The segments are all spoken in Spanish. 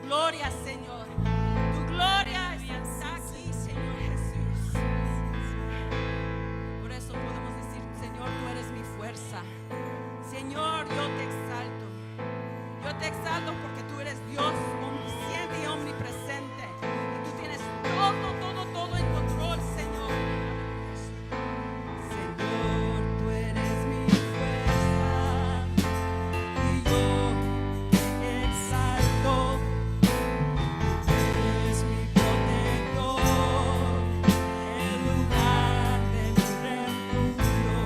gloria, Señor. Tu gloria está aquí, Señor Jesús. Por eso podemos decir, Señor, tú eres mi fuerza. Señor, yo te exalto. Yo te exalto porque tú eres Dios omnisciente y omnipresente. Y tú tienes todo en control, Señor. Señor, tú eres mi fuerza y yo te exalto. Tú eres mi protector, el lugar de mi refugio.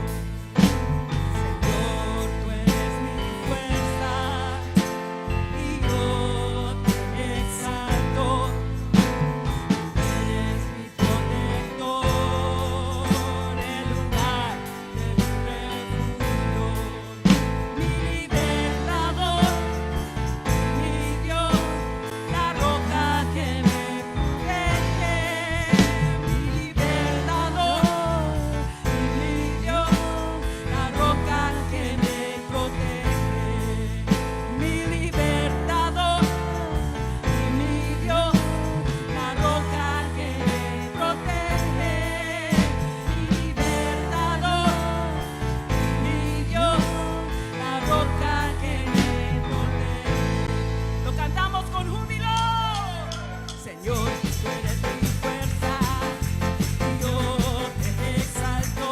Señor, tú eres mi fuerza y yo te exalto. Tú eres mi protector, el lugar de mi refugio, mi libertador, mi Dios, la roca que me protege, mi libertador, mi Dios, la roca que me protege, mi libertador, mi Dios, la roca que me protege, mi libertador, mi Dios, la roca que me protege. Lo cantamos con júbilo. Señor, tú eres mi fuerza y yo te exalto.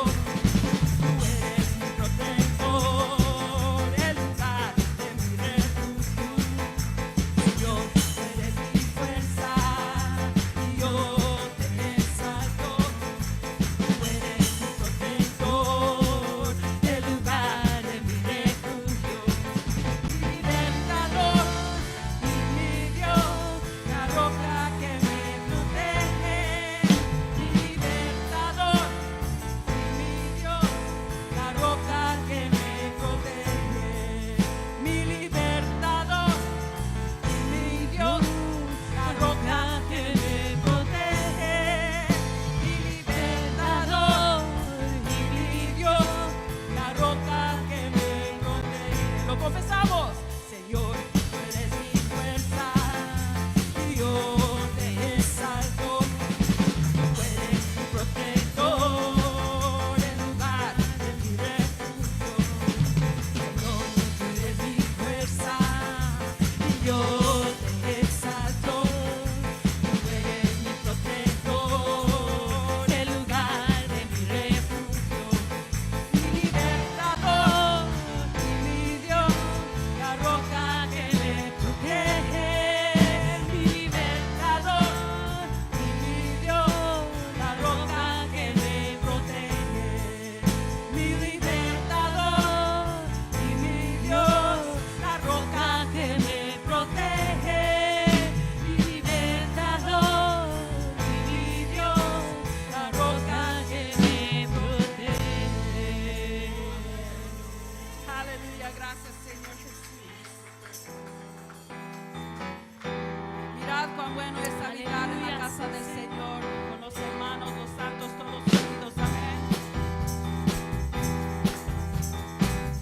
Tú eres mi protector, el lugar de mi refugio. Señor, tú eres mi fuerza y yo te exalto. Tú eres mi protector, el lugar de mi refugio, mi libertador y mi Dios, la roca que me protege, mi libertador y mi Dios, la roca que me protege, mi libertador y mi Dios, la roca que me protege, mi libertador y mi Dios, la roca que me protege. Lo confesamos, Señor, tú eres mi fuerza y yo te exalto. Tú eres mi protector, el lugar de mi refugio. Señor, tú eres mi fuerza y yo te exalto. Tú eres mi protector, el lugar de mi refugio, mi libertador y mi Dios, la roca que me protege, mi libertador y mi Dios, la roca que me protege, mi libertador y mi Dios, la roca que me protege, mi libertador y mi Dios, la roca que me protege. Aleluya, gracias, Señor Jesús. Mirad cuán bueno es habitar en la casa del Señor, con los hermanos, los santos, todos unidos. Amén.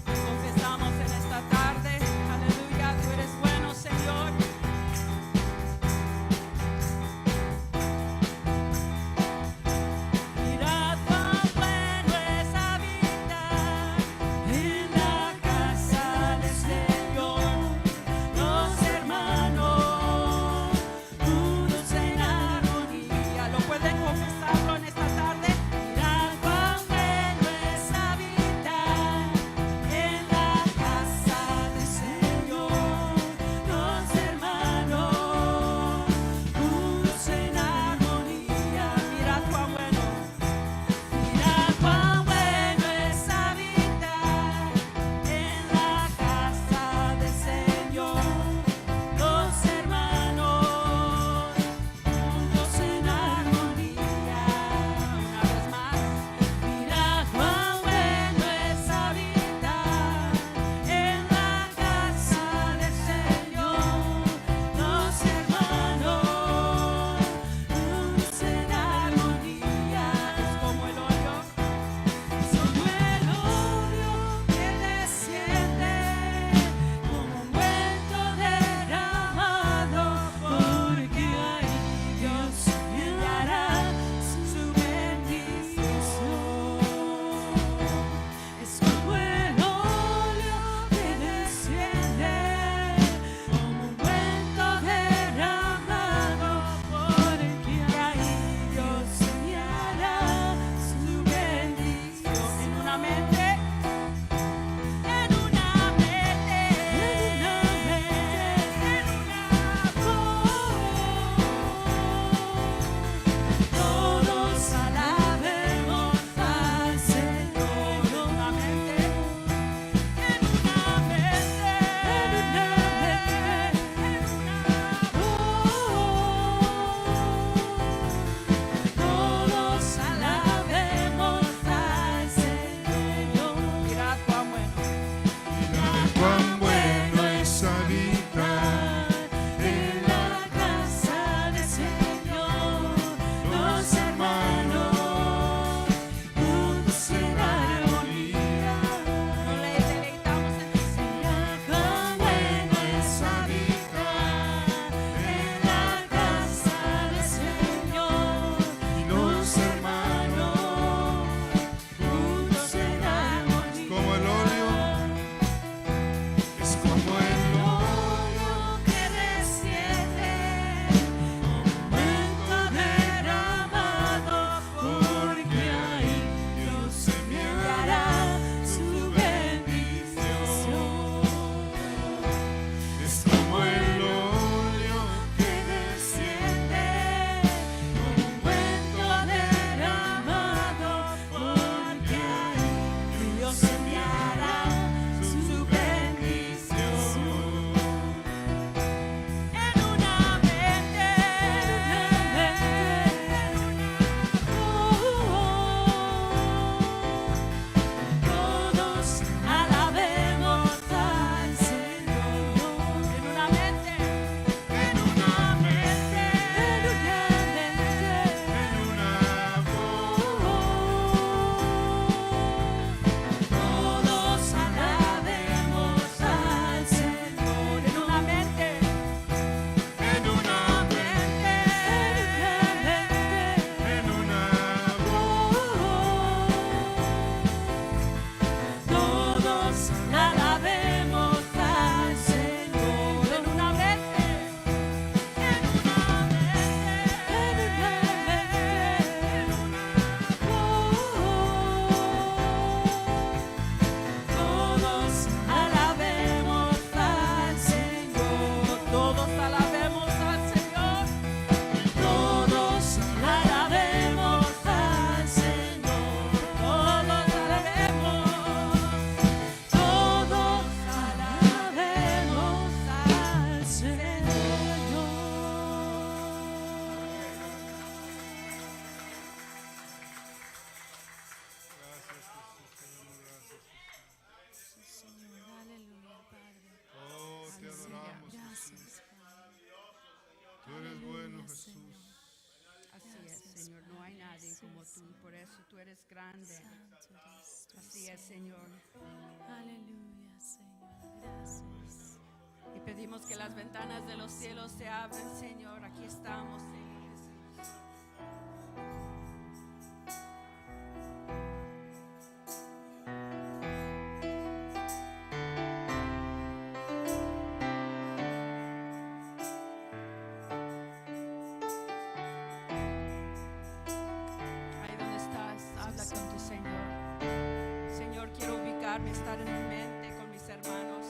Confesamos en esta tarde, aleluya, tú eres bueno, Señor. Mirad cuán bueno es habitar en la casa del Señor. Los hermanos, unos en armonía. Aleluya, Jesús. Señor. Así es, Gracias, Señor, no hay Padre. nadie como Gracias, tú, y por eso tú eres grande. Santo eres tú, Así es, Señor. Aleluya, Señor. Gracias. Y pedimos que las ventanas de los cielos se abran, Señor. Aquí estamos, Señor Jesús. Ahí donde estás, habla con tu Señor. Señor, quiero ubicarme, estar en mi mente con mis hermanos.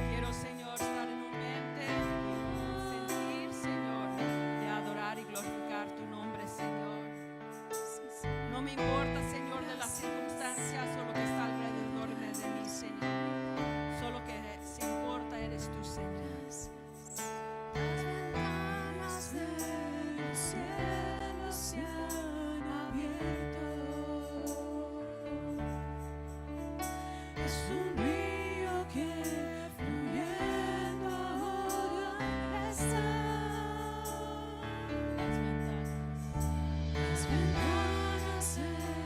Quiero, Señor, estar en mi mente y sentir, Señor, de adorar y glorificar tu nombre, Señor. No me importa, Señor, de las circunstancias o lo que está alrededor de mí, Señor. Solo que si importa eres tú, Señor. Las ventanas del cielo se han abierto. Es un río que fluyendo ahora está. Las ventanas del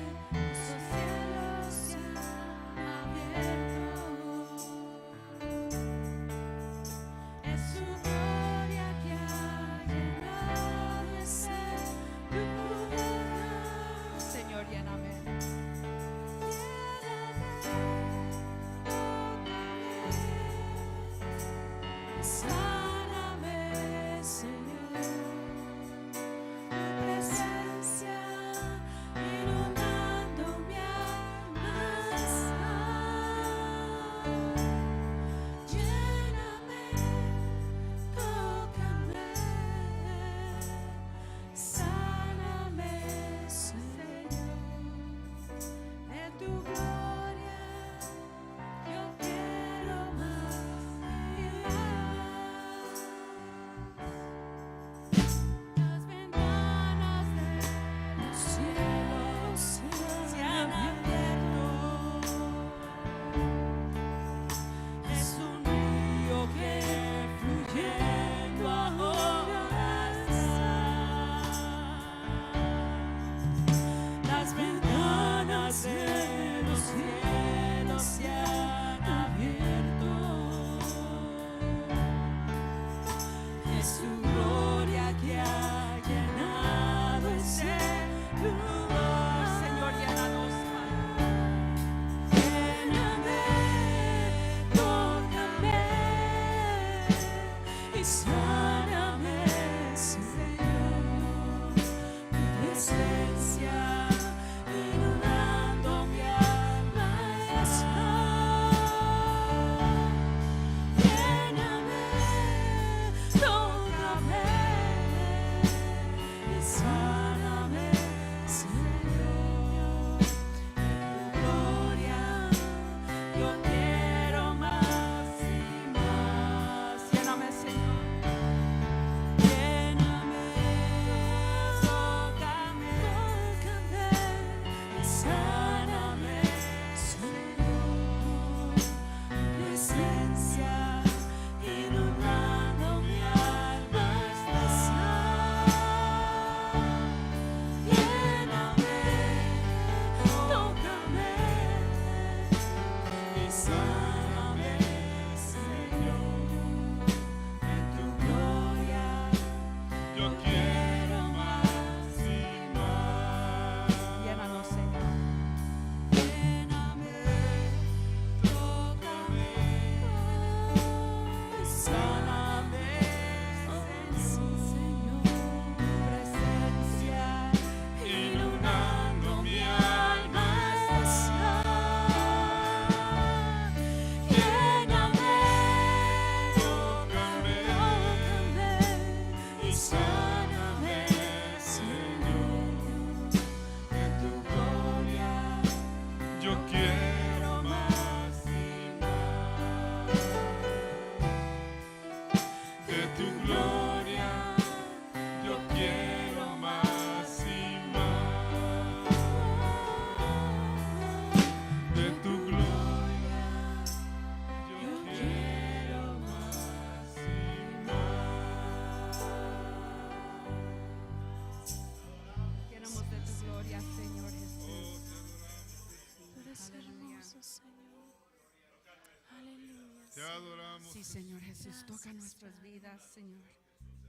Señor Jesús, toca Gracias, nuestras Padre. vidas, Señor.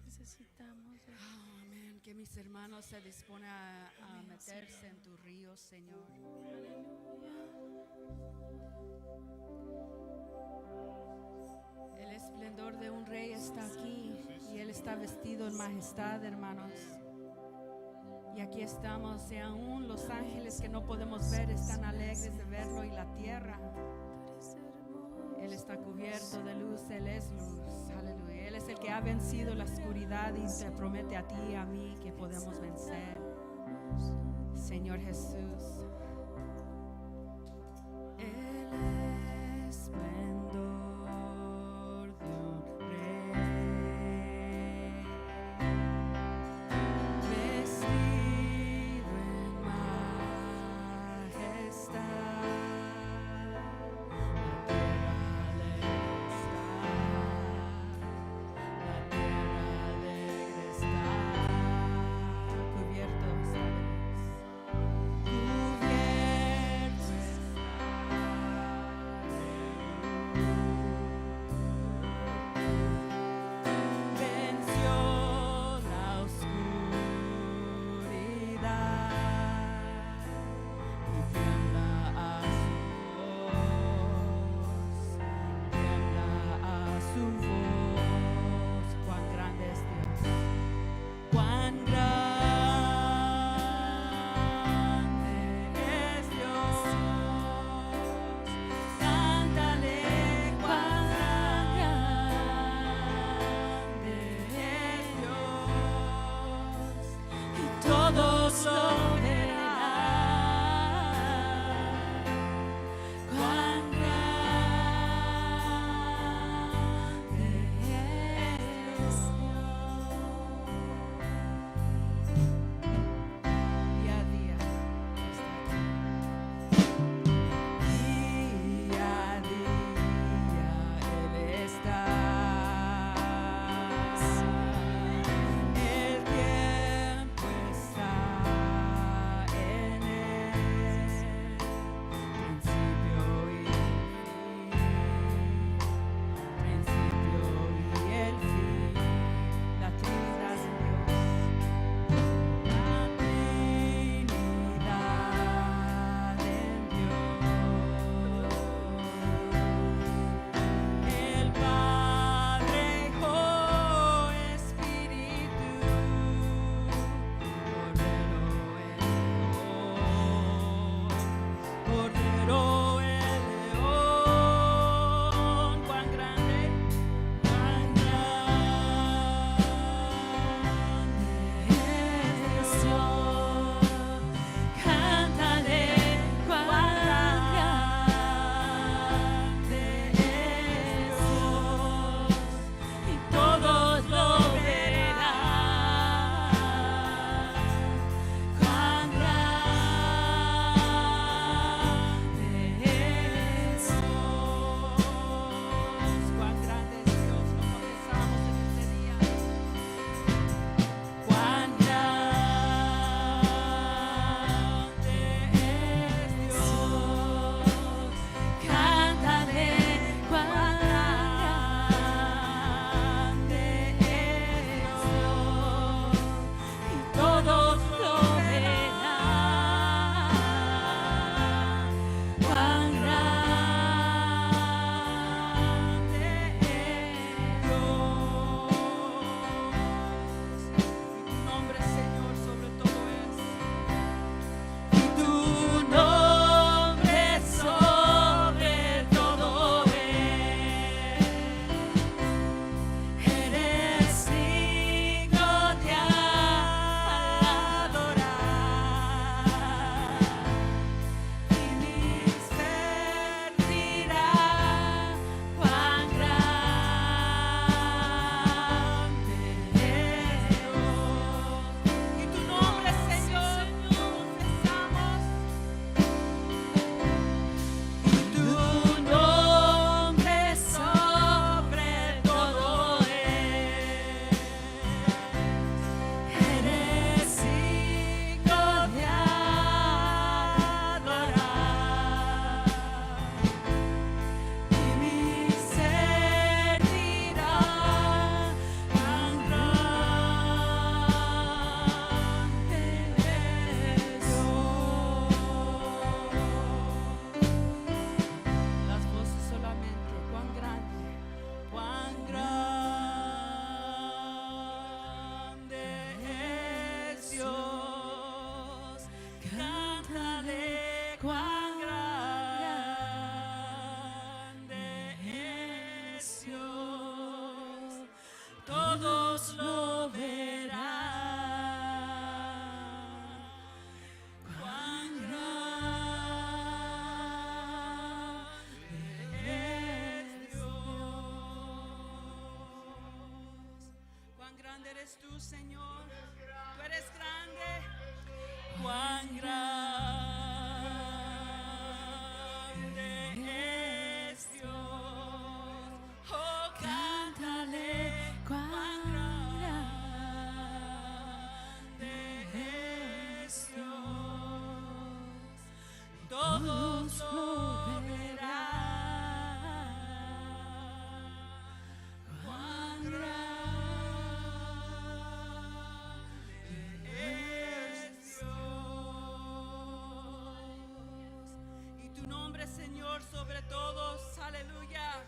Necesitamos de Oh, amén. Que mis hermanos se disponen a Amén, meterse Señor. en tu río, Señor. El esplendor de un rey está aquí y él está vestido en majestad, hermanos. Y aquí estamos, y aún los ángeles que no podemos ver están alegres de verlo, y la tierra, él está cubierto de luz, él es luz, aleluya. Él es el que ha vencido la oscuridad y te promete a ti y a mí que podemos vencer. Señor Jesús. El esplendor de un rey, vestido en majestad, la tierra alegre está, cubierto está de luz. Cubierto está de luz. tú, Señor. Tú eres grande. Cuán grande es Dios. Oh, cántale. Cuán grande es Dios. Todos lo verán. Cuán grande es Dios. Y tu nombre, Señor, sobre todos. Aleluya.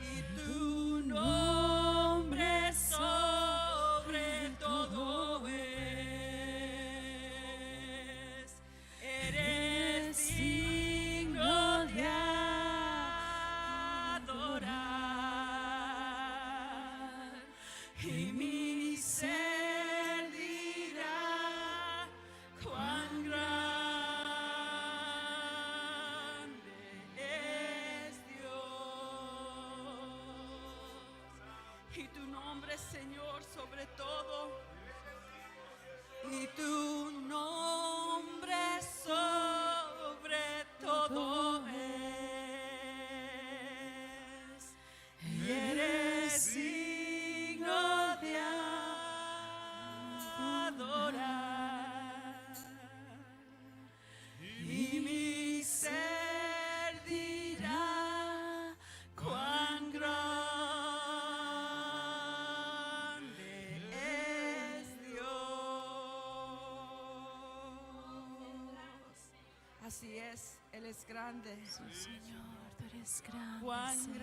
Y tu nombre sobre todo es. Eres digno de adorar. Y mi ser dirá cuán grande es Dios. Y tu nombre, Señor, sobre todo. Y tu nombre sobre todo es. Y eres digno de adorar. Y mi ser dirá cuán grande es Dios. Así es, Él es grande. Sí, Señor, tú eres grande. Cuán Señor.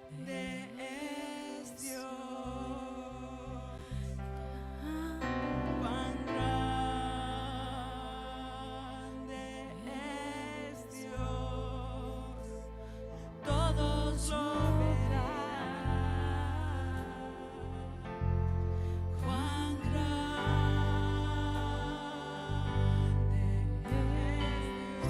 grande es Dios. Cuán grande es Dios. Todos lo verán. Cuán grande es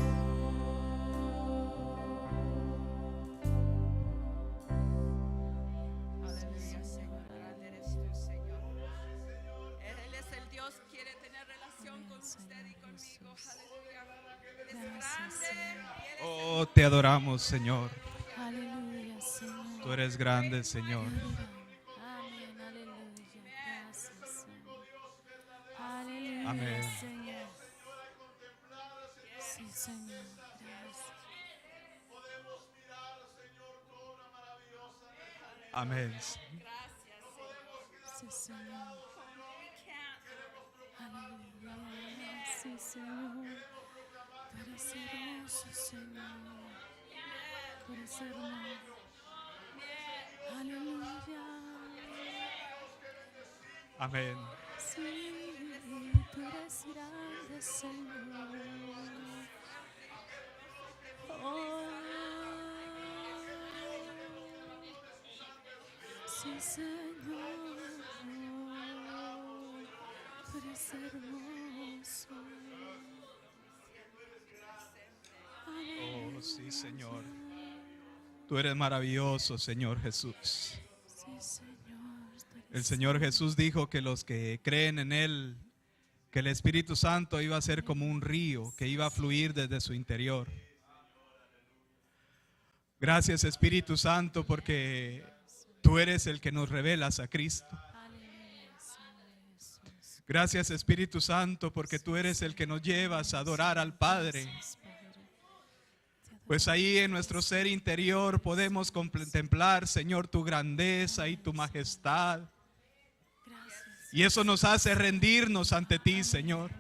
Aleluya, Señor, grande eres tú, Señor. Él es el Dios que quiere tener relación con usted y conmigo. Aleluya. Él es grande y Él es Oh, te adoramos, Señor. Aleluya, Señor. Tú eres grande, Señor. Amén, aleluya. Gracias, Señor. Aleluya, Amén. Señor. Sí, Señor. Gracias. Amén. gracias, Señor. Sí, Señor. Aleluya. Sí, Señor. Tú eres hermoso, Señor. Tú eres hermoso. Aleluya. Amén. Sí, tú eres grande, Señor. Oh, sí, Señor. Tú eres hermoso. Oh, sí, Señor. Tú eres maravilloso, Señor Jesús. Sí, Señor. El Señor Jesús dijo que los que creen en Él, que el Espíritu Santo iba a ser como un río que iba a fluir desde su interior. Gracias, Espíritu Santo, porque tú eres el que nos revelas a Cristo. Aleluya, Señor Jesús. Gracias, Espíritu Santo, porque tú eres el que nos llevas a adorar al Padre. Gracias, Padre. Pues ahí en nuestro ser interior podemos contemplar, Señor, tu grandeza y tu majestad. Gracias. Y eso nos hace rendirnos ante ti, Señor.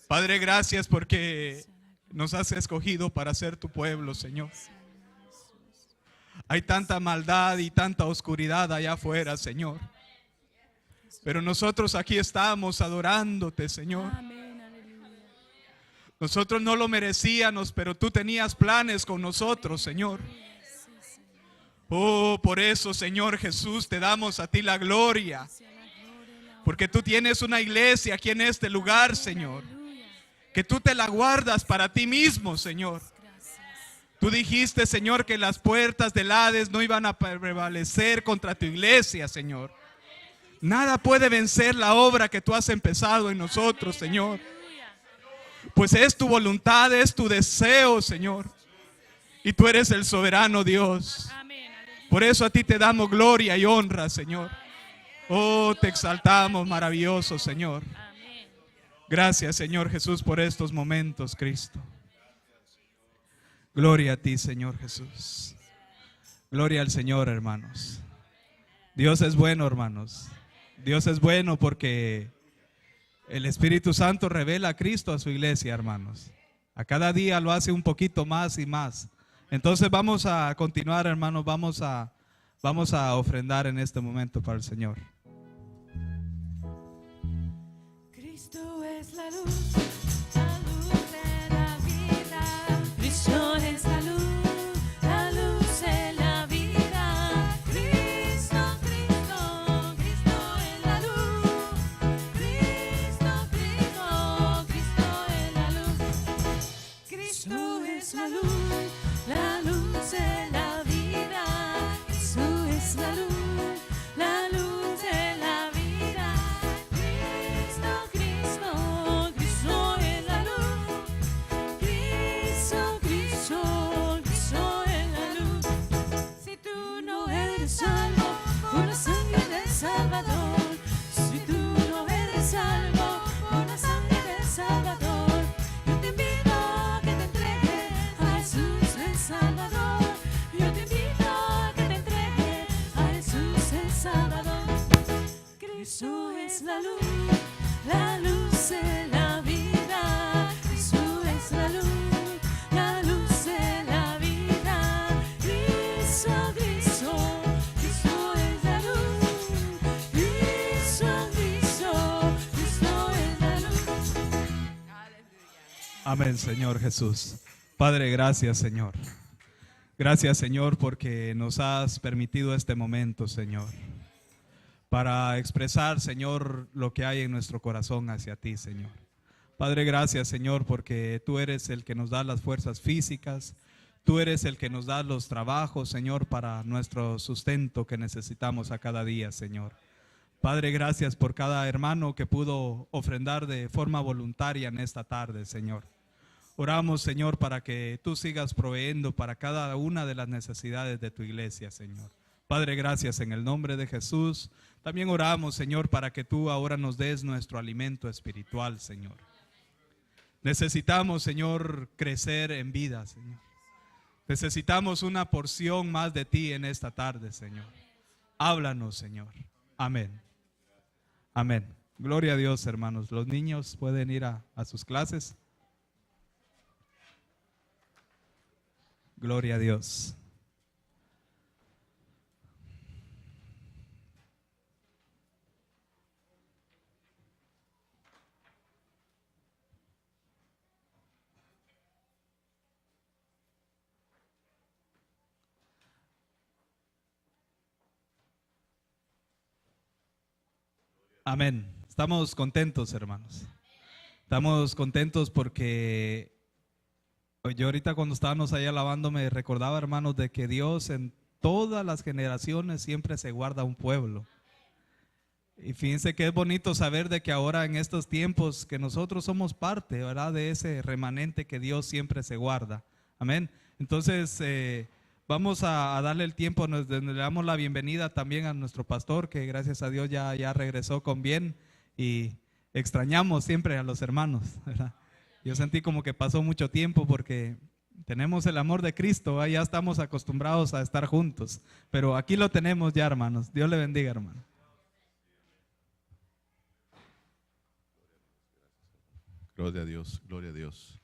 Padre, gracias porque nos has escogido para ser tu pueblo, Señor. Hay tanta maldad y tanta oscuridad allá afuera, Señor. Pero nosotros aquí estamos adorándote, Señor. Amén, aleluya. Nosotros no lo merecíamos, pero tú tenías planes con nosotros, Señor. Sí, Señor. Oh, por eso, Señor Jesús, te damos a ti la gloria. Sea la gloria y la honra. Porque tú tienes una iglesia aquí en este lugar, Señor. Aleluya. Que tú te la guardas para ti mismo, Señor. Gracias. Tú dijiste, Señor, que las puertas del Hades no iban a prevalecer contra tu iglesia, Señor. Nada puede vencer la obra que tú has empezado en nosotros, Señor. Pues es tu voluntad, es tu deseo, Señor. Y tú eres el soberano Dios. Por eso a ti te damos gloria y honra, Señor. Oh, te exaltamos, maravilloso, Señor. Gracias, Señor Jesús, por estos momentos, Cristo. Gloria a ti, Señor Jesús. Gloria al Señor, hermanos. Dios es bueno, hermanos. Dios es bueno porque el Espíritu Santo revela a Cristo a su iglesia, hermanos. A cada día lo hace un poquito más y más. Entonces vamos a continuar, hermanos. Vamos a ofrendar en este momento para el Señor. Cristo es la luz de la vida. Cristo es la luz de la vida. Cristo, Cristo, Cristo es la luz. Cristo, Cristo, Cristo es la luz. Cristo es la luz de la vida. Cristo es la luz de la vida. Cristo, Cristo, Cristo es la luz. Cristo, Cristo, Cristo es la luz. Si tú no eres salvo por la sangre del Salvador, si tú no eres salvo por la sangre del Salvador, yo te invito a que te entregues a Jesús el Salvador. Yo te invito a que te entregues a Jesús el Salvador. Cristo es la luz de la vida. Cristo es la luz de la vida. Cristo, Cristo, Cristo es la luz. Cristo, Cristo, Cristo es la luz. Amén, Señor Jesús. Padre, gracias, Señor. Gracias, Señor, porque nos has permitido este momento, Señor, para expresar, Señor, lo que hay en nuestro corazón hacia ti, Señor. Padre, gracias, Señor, porque tú eres el que nos da las fuerzas físicas. Tú eres el que nos da los trabajos, Señor, para nuestro sustento que necesitamos a cada día, Señor. Padre, gracias por cada hermano que pudo ofrendar de forma voluntaria en esta tarde, Señor. Oramos, Señor, para que tú sigas proveyendo para cada una de las necesidades de tu iglesia, Señor. Padre, gracias en el nombre de Jesús. También oramos, Señor, para que tú ahora nos des nuestro alimento espiritual, Señor. Necesitamos, Señor, crecer en vida, Señor. Necesitamos una porción más de ti en esta tarde, Señor. Háblanos, Señor. Amén. Amén. Gloria a Dios, hermanos. Los niños pueden ir a sus clases. Gloria a Dios. Amén. Estamos contentos, hermanos. Estamos contentos porque yo ahorita cuando estábamos ahí alabando me recordaba, hermanos, de que Dios en todas las generaciones siempre se guarda un pueblo. Y fíjense que es bonito saber de que ahora en estos tiempos que nosotros somos parte, ¿verdad?, de ese remanente que Dios siempre se guarda. Amén. Entonces vamos a darle el tiempo, le damos la bienvenida también a nuestro pastor, que gracias a Dios ya regresó con bien, y extrañamos siempre a los hermanos, ¿verdad? Yo sentí como que pasó mucho tiempo porque tenemos el amor de Cristo, ya estamos acostumbrados a estar juntos, pero aquí lo tenemos ya, hermanos. Dios le bendiga, hermano. Gloria a Dios, gloria a Dios.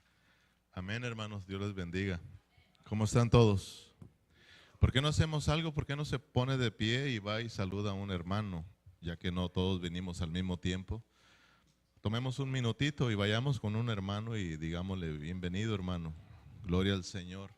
Amén, hermanos, Dios les bendiga. ¿Cómo están todos? ¿Por qué no hacemos algo? ¿Por qué no se pone de pie y va y saluda a un hermano? Ya que no todos venimos al mismo tiempo. Tomemos un minutito y vayamos con un hermano y digámosle: bienvenido, hermano. Gloria al Señor.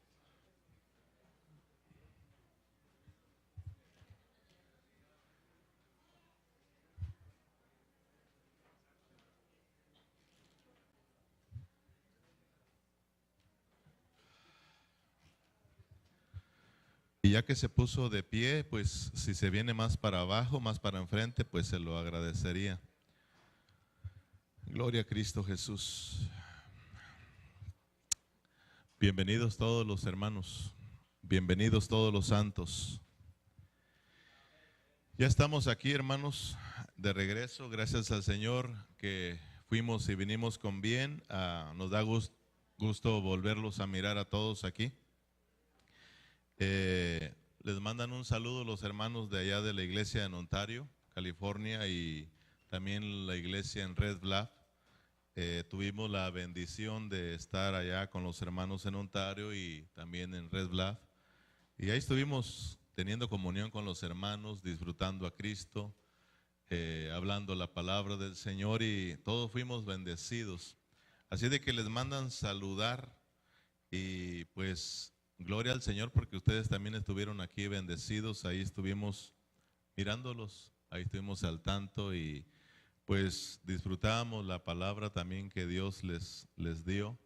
Y ya que se puso de pie, pues si se viene más para abajo, más para enfrente, pues se lo agradecería. Gloria a Cristo Jesús. Bienvenidos todos los hermanos, bienvenidos todos los santos. Ya estamos aquí, hermanos, de regreso, gracias al Señor que fuimos y vinimos con bien. Nos da gusto volverlos a mirar a todos aquí. Les mandan un saludo los hermanos de allá de la iglesia en Ontario, California, y también la iglesia en Red Bluff. Tuvimos la bendición de estar allá con los hermanos en Ontario y también en Red Bluff. Y ahí estuvimos teniendo comunión con los hermanos, disfrutando a Cristo, hablando la palabra del Señor, y todos fuimos bendecidos. Así de que les mandan saludar y pues gloria al Señor porque ustedes también estuvieron aquí bendecidos. Ahí estuvimos mirándolos, ahí estuvimos al tanto y pues disfrutábamos la palabra también que Dios les dio,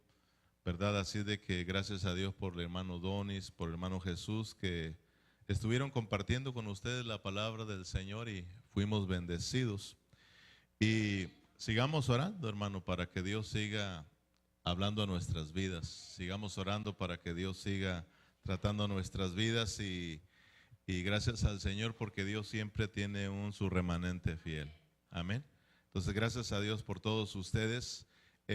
¿verdad? Así de que gracias a Dios por el hermano Donis, por el hermano Jesús, que estuvieron compartiendo con ustedes la palabra del Señor y fuimos bendecidos. Y sigamos orando, hermano, para que Dios siga hablando a nuestras vidas. Sigamos orando para que Dios siga tratando nuestras vidas y gracias al Señor porque Dios siempre tiene su remanente fiel. Amén. Entonces, gracias a Dios por todos ustedes.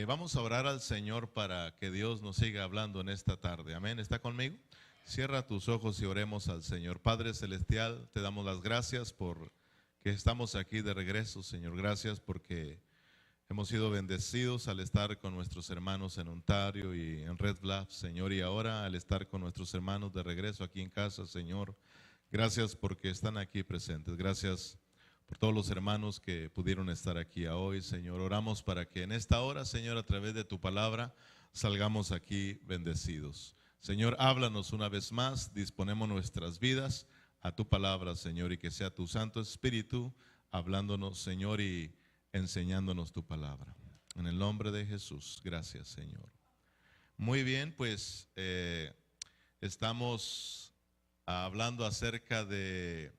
Vamos a orar al Señor para que Dios nos siga hablando en esta tarde. Amén. ¿Está conmigo? Cierra tus ojos y oremos al Señor. Padre Celestial, te damos las gracias por que estamos aquí de regreso, Señor. Gracias porque hemos sido bendecidos al estar con nuestros hermanos en Ontario y en Red Bluff, Señor, y ahora al estar con nuestros hermanos de regreso aquí en casa, Señor. Gracias porque están aquí presentes. Gracias por todos los hermanos que pudieron estar aquí hoy, Señor. Oramos para que en esta hora, Señor, a través de tu palabra, salgamos aquí bendecidos. Señor, háblanos una vez más, disponemos nuestras vidas a tu palabra, Señor, y que sea tu Santo Espíritu hablándonos, Señor, y enseñándonos tu palabra. En el nombre de Jesús, gracias, Señor. Muy bien, pues estamos hablando acerca de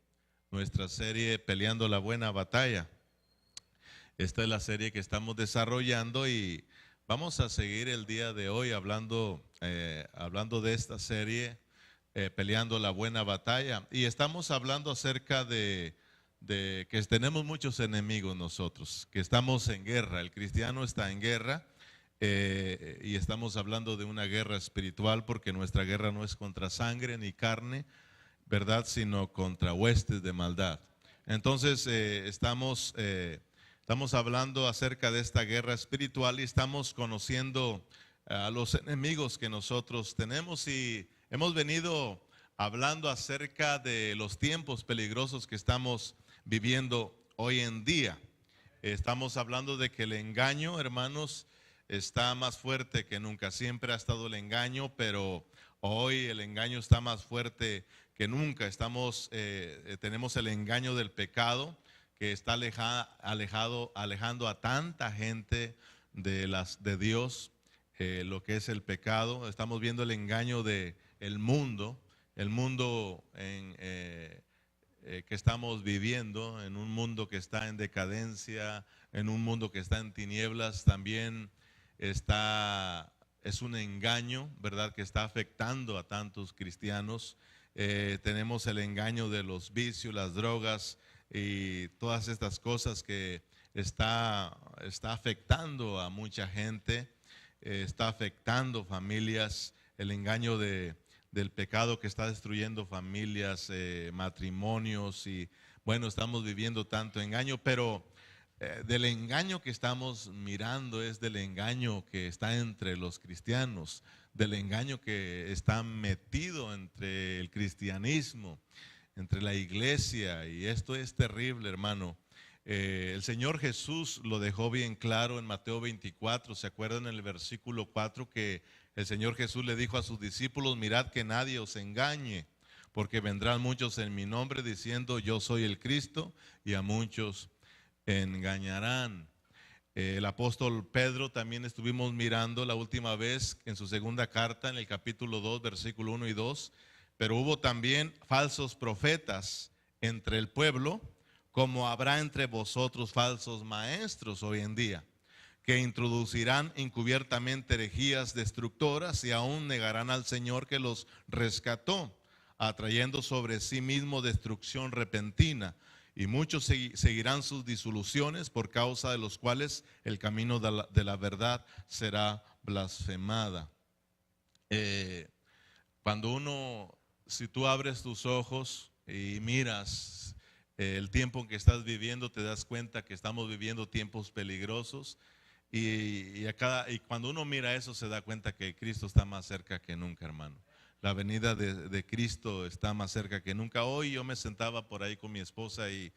nuestra serie Peleando la Buena Batalla. Esta es la serie que estamos desarrollando y vamos a seguir el día de hoy hablando de esta serie, Peleando la Buena Batalla. Y estamos hablando acerca de que tenemos muchos enemigos nosotros, que estamos en guerra. El cristiano está en guerra y estamos hablando de una guerra espiritual porque nuestra guerra no es contra sangre ni carne, ¿verdad? Sino contra huestes de maldad. Entonces estamos hablando acerca de esta guerra espiritual y estamos conociendo a los enemigos que nosotros tenemos y hemos venido hablando acerca de los tiempos peligrosos que estamos viviendo hoy en día. Estamos hablando de que el engaño, hermanos, está más fuerte que nunca. Siempre ha estado el engaño, pero hoy el engaño está más fuerte que nunca. Tenemos el engaño del pecado que está alejando a tanta gente de Dios, lo que es el pecado. Estamos viendo el engaño del mundo, que estamos viviendo, en un mundo que está en decadencia, en un mundo que está en tinieblas. También es un engaño, ¿verdad?, que está afectando a tantos cristianos. Tenemos el engaño de los vicios, las drogas y todas estas cosas que está afectando a mucha gente, está afectando familias, el engaño del pecado que está destruyendo familias, matrimonios y bueno, estamos viviendo tanto engaño, pero del engaño que estamos mirando es del engaño que está entre los cristianos, del engaño que está metido entre el cristianismo, entre la iglesia, y esto es terrible, hermano. El Señor Jesús lo dejó bien claro en Mateo 24, ¿se acuerdan en el versículo 4 que el Señor Jesús le dijo a sus discípulos: mirad que nadie os engañe, porque vendrán muchos en mi nombre diciendo yo soy el Cristo, y a muchos engañarán. El apóstol Pedro también estuvimos mirando la última vez en su segunda carta, en el capítulo 2, versículo 1 y 2. Pero hubo también falsos profetas entre el pueblo, como habrá entre vosotros falsos maestros hoy en día, que introducirán encubiertamente herejías destructoras y aún negarán al Señor que los rescató, atrayendo sobre sí mismo destrucción repentina. Y muchos seguirán sus disoluciones, por causa de los cuales el camino de la verdad será blasfemada. Si tú abres tus ojos y miras el tiempo en que estás viviendo, te das cuenta que estamos viviendo tiempos peligrosos. Y cuando uno mira eso, se da cuenta que Cristo está más cerca que nunca, hermano. La venida de Cristo está más cerca que nunca. Hoy yo me sentaba por ahí con mi esposa y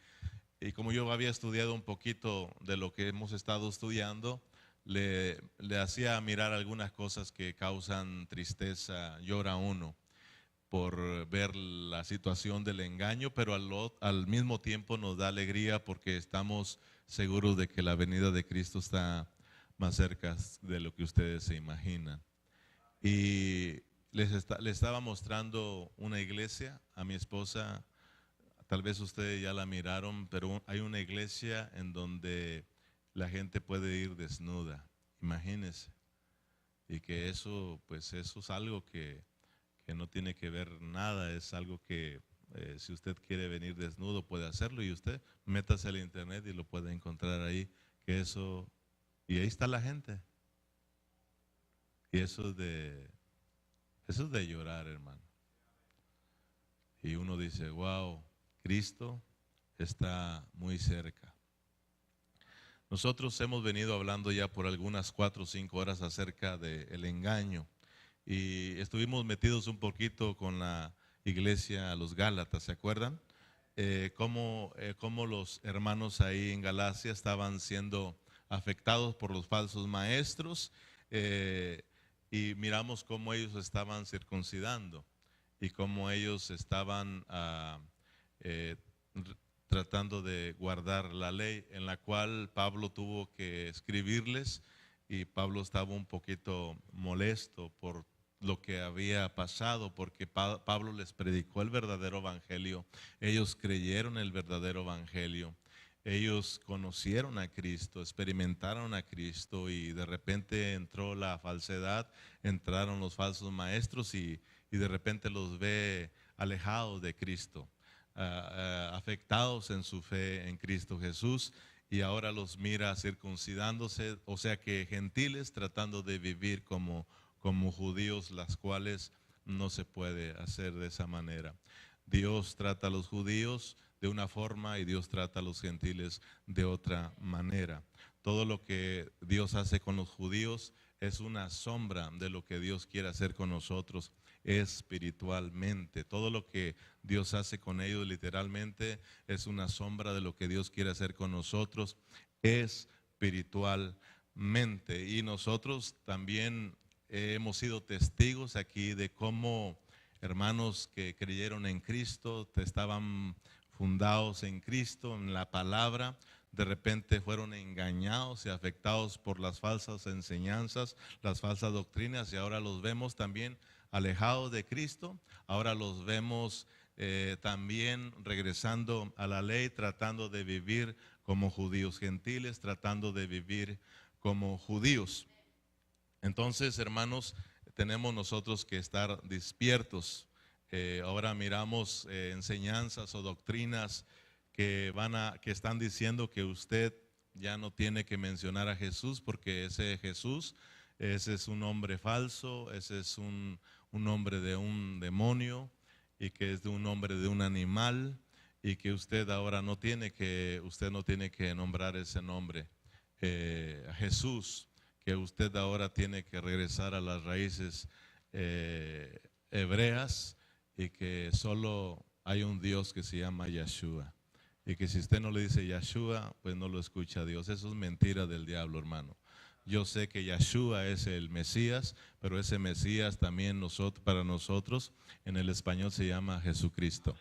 como yo había estudiado un poquito de lo que hemos estado estudiando, le hacía mirar algunas cosas que causan tristeza, llora uno por ver la situación del engaño, pero al mismo tiempo nos da alegría porque estamos seguros de que la venida de Cristo está más cerca de lo que ustedes se imaginan. Y le estaba mostrando una iglesia a mi esposa, tal vez ustedes ya la miraron, pero hay una iglesia en donde la gente puede ir desnuda, imagínense. Y que eso es algo que no tiene que ver nada, es algo que si usted quiere venir desnudo puede hacerlo, y usted métase al internet y lo puede encontrar ahí, y ahí está la gente. Y eso es de llorar, hermano. Y uno dice, wow, Cristo está muy cerca. Nosotros hemos venido hablando ya por algunas 4 o 5 horas acerca del engaño. Y estuvimos metidos un poquito con la iglesia, los Gálatas, ¿se acuerdan? Cómo los hermanos ahí en Galacia estaban siendo afectados por los falsos maestros, y miramos cómo ellos estaban circuncidando y cómo ellos estaban tratando de guardar la ley, en la cual Pablo tuvo que escribirles, y Pablo estaba un poquito molesto por lo que había pasado, porque Pablo les predicó el verdadero evangelio. Ellos creyeron el verdadero evangelio, ellos conocieron a Cristo, experimentaron a Cristo, y de repente entró la falsedad, entraron los falsos maestros, y de repente los ve alejados de Cristo, afectados en su fe en Cristo Jesús, y ahora los mira circuncidándose, o sea que gentiles tratando de vivir como judíos, las cuales no se puede hacer de esa manera. Dios trata a los judíos de una forma y Dios trata a los gentiles de otra manera. Todo lo que Dios hace con los judíos es una sombra de lo que Dios quiere hacer con nosotros espiritualmente. Todo lo que Dios hace con ellos literalmente es una sombra de lo que Dios quiere hacer con nosotros espiritualmente. Y nosotros también hemos sido testigos aquí de cómo hermanos que creyeron en Cristo, estaban fundados en Cristo, en la palabra, de repente fueron engañados y afectados por las falsas enseñanzas, las falsas doctrinas, y ahora los vemos también alejados de Cristo. Ahora los vemos también regresando a la ley, tratando de vivir como judíos gentiles, tratando de vivir como judíos. Entonces, hermanos, tenemos nosotros que estar despiertos. Ahora miramos enseñanzas o doctrinas que están diciendo que usted ya no tiene que mencionar a Jesús, porque ese Jesús, ese es un hombre falso, ese es un nombre de un demonio, y que es de un nombre de un animal, y que usted ahora no tiene que nombrar ese nombre, a Jesús, que usted ahora tiene que regresar a las raíces hebreas, y que solo hay un Dios que se llama Yeshua, y que si usted no le dice Yeshua, pues no lo escucha Dios. Eso es mentira del diablo, hermano. Yo sé que Yeshua es el Mesías, pero ese Mesías también para nosotros en el español se llama Jesucristo.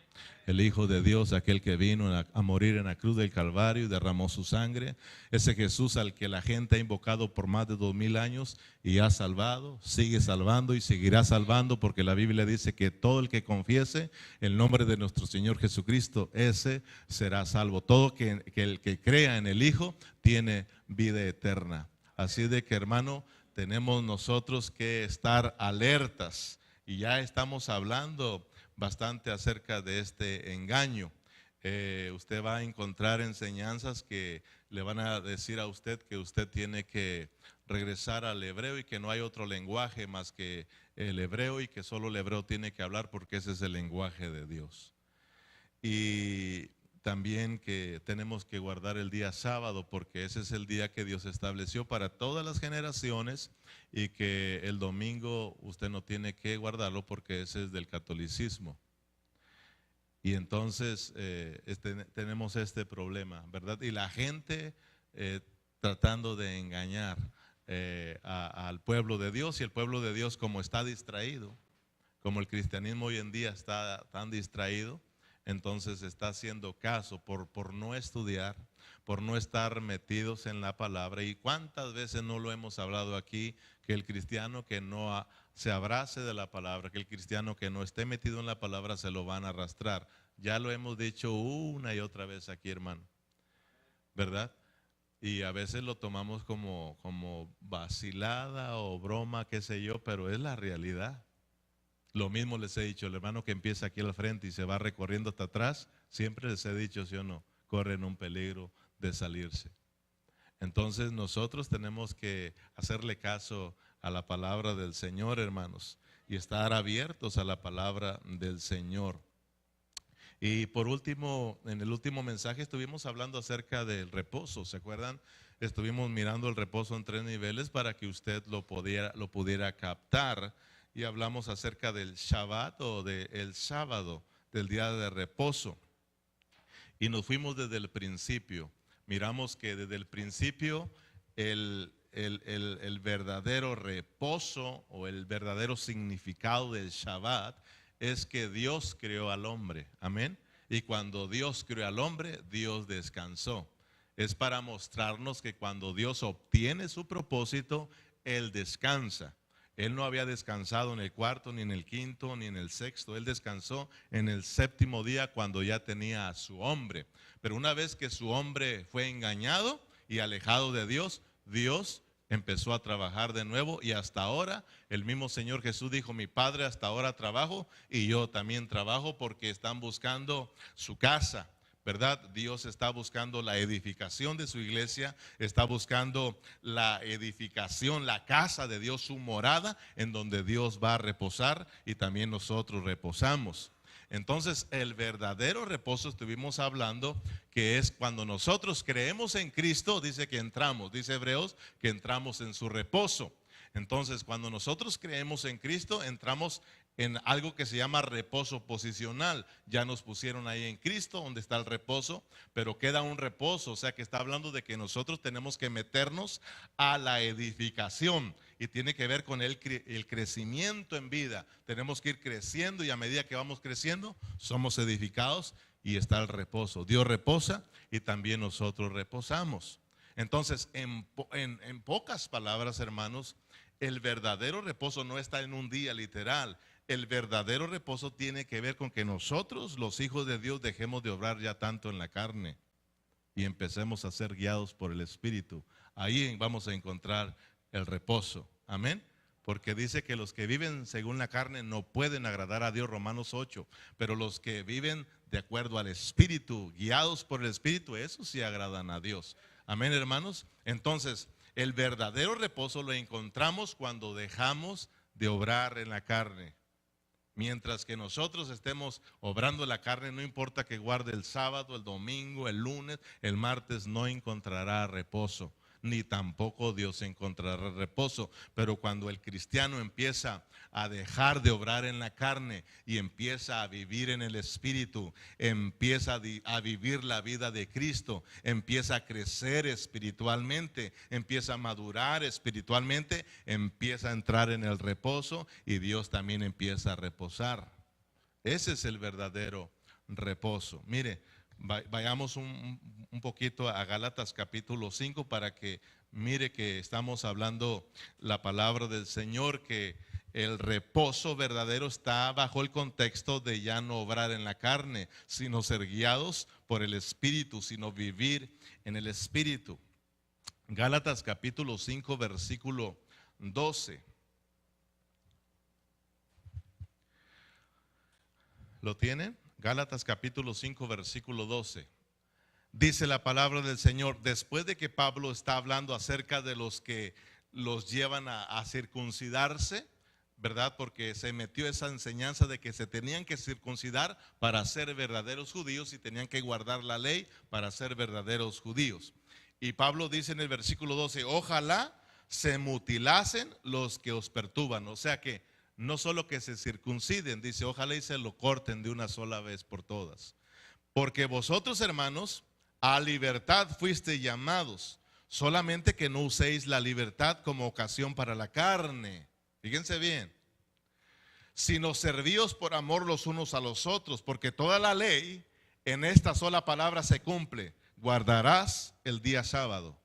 El Hijo de Dios, aquel que vino a morir en la cruz del Calvario y derramó su sangre. Ese Jesús al que la gente ha invocado por más de 2000 años y ha salvado, sigue salvando y seguirá salvando, porque la Biblia dice que todo el que confiese el nombre de nuestro Señor Jesucristo, ese será salvo. Todo el que crea en el Hijo tiene vida eterna. Así de que, hermano, tenemos nosotros que estar alertas, y ya estamos hablando bastante acerca de este engaño. Usted va a encontrar enseñanzas que le van a decir a usted que usted tiene que regresar al hebreo y que no hay otro lenguaje más que el hebreo, y que solo el hebreo tiene que hablar porque ese es el lenguaje de Dios. Y también que tenemos que guardar el día sábado porque ese es el día que Dios estableció para todas las generaciones, y que el domingo usted no tiene que guardarlo porque ese es del catolicismo. Y entonces tenemos este problema, ¿verdad? Y la gente tratando de engañar al pueblo de Dios, y el pueblo de Dios, como está distraído, como el cristianismo hoy en día está tan distraído, entonces está haciendo caso por no estudiar, por no estar metidos en la palabra. Y cuántas veces no lo hemos hablado aquí, que el cristiano que no se abrace de la palabra, que el cristiano que no esté metido en la palabra se lo van a arrastrar. Ya lo hemos dicho una y otra vez aquí, hermano, ¿verdad? Y a veces lo tomamos como vacilada o broma, qué sé yo, pero es la realidad. Lo mismo les he dicho, el hermano que empieza aquí al frente y se va recorriendo hasta atrás, siempre les he dicho, sí o no, corren un peligro de salirse. Entonces nosotros tenemos que hacerle caso a la palabra del Señor, hermanos, y estar abiertos a la palabra del Señor. Y por último, en el último mensaje estuvimos hablando acerca del reposo, ¿se acuerdan? Estuvimos mirando el reposo en 3 niveles para que usted lo pudiera captar. Y hablamos acerca del Shabbat o del sábado, del día de reposo. Y nos fuimos desde el principio. Miramos que desde el principio el verdadero reposo o el verdadero significado del Shabbat es que Dios creó al hombre. Amén. Y cuando Dios creó al hombre, Dios descansó. Es para mostrarnos que cuando Dios obtiene su propósito, Él descansa. Él no había descansado en el 4, ni en el 5, ni en el 6. Él descansó en el 7º día cuando ya tenía a su hombre. Pero una vez que su hombre fue engañado y alejado de Dios, Dios empezó a trabajar de nuevo, y hasta ahora el mismo Señor Jesús dijo, mi Padre, hasta ahora trabajo y yo también trabajo, porque están buscando su casa, ¿verdad? Dios está buscando la edificación de su iglesia, está buscando la edificación, la casa de Dios, su morada, en donde Dios va a reposar, y también nosotros reposamos. Entonces, el verdadero reposo estuvimos hablando que es cuando nosotros creemos en Cristo, dice que entramos, dice Hebreos, que entramos en su reposo. Entonces, cuando nosotros creemos en Cristo, entramos en algo que se llama reposo posicional. Ya nos pusieron ahí en Cristo, donde está el reposo, pero queda un reposo, o sea que está hablando de que nosotros tenemos que meternos a la edificación, y tiene que ver con el crecimiento en vida. Tenemos que ir creciendo, y a medida que vamos creciendo, somos edificados, y está el reposo. Dios reposa y también nosotros reposamos. Entonces, en pocas palabras, hermanos, el verdadero reposo no está en un día literal. El verdadero reposo tiene que ver con que nosotros, los hijos de Dios, dejemos de obrar ya tanto en la carne y empecemos a ser guiados por el Espíritu. Ahí vamos a encontrar el reposo. Amén. Porque dice que los que viven según la carne no pueden agradar a Dios, Romanos 8. Pero los que viven de acuerdo al Espíritu, guiados por el Espíritu, esos sí agradan a Dios. Amén, hermanos. Entonces, el verdadero reposo lo encontramos cuando dejamos de obrar en la carne. Mientras que nosotros estemos obrando la carne, no importa que guarde el sábado, el domingo, el lunes, el martes, no encontrará reposo. ni tampoco Dios encontrará reposo. Pero cuando el cristiano empieza a dejar de obrar en la carne y empieza a vivir en el Espíritu, empieza a vivir la vida de Cristo, empieza a crecer espiritualmente, empieza a madurar espiritualmente, empieza a entrar en el reposo y Dios también empieza a reposar. Ese es el verdadero reposo. Mire, vayamos un poquito a Gálatas capítulo 5 para que mire que estamos hablando la palabra del Señor, que el reposo verdadero está bajo el contexto de ya no obrar en la carne, sino ser guiados por el Espíritu, sino vivir en el Espíritu. Gálatas capítulo 5 versículo 12. ¿Lo tienen? Gálatas capítulo 5 versículo 12. Dice la palabra del Señor, después de que Pablo está hablando acerca de los que los llevan a circuncidarse, ¿verdad? Porque se metió esa enseñanza de que se tenían que circuncidar para ser verdaderos judíos y tenían que guardar la ley para ser verdaderos judíos. Y Pablo dice en el versículo 12, ojalá se mutilasen los que os perturban. O sea que no solo que se circunciden, dice, ojalá y se lo corten de una sola vez por todas. Porque vosotros, hermanos, a libertad fuisteis llamados, solamente que no uséis la libertad como ocasión para la carne. Fíjense bien, sino servíos por amor los unos a los otros, porque toda la ley en esta sola palabra se cumple: guardarás el día sábado.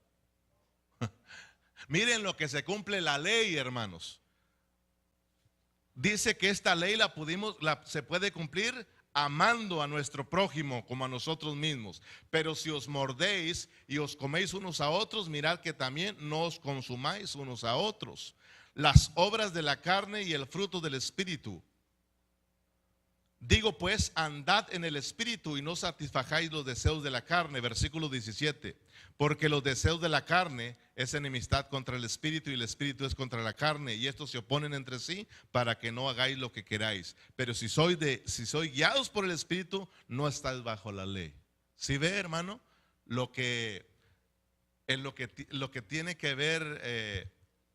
Miren lo que se cumple la ley, hermanos. Dice que esta ley se puede cumplir amando a nuestro prójimo como a nosotros mismos. Pero si os mordéis y os coméis unos a otros, mirad que también no os consumáis unos a otros. Las obras de la carne y el fruto del Espíritu. Digo pues, andad en el Espíritu y no satisfagáis los deseos de la carne. Versículo 17. Porque los deseos de la carne es enemistad contra el Espíritu y el Espíritu es contra la carne, y estos se oponen entre sí para que no hagáis lo que queráis. Pero si sois guiados por el Espíritu, no estáis bajo la ley. ¿Sí ve, hermano? Lo que tiene que ver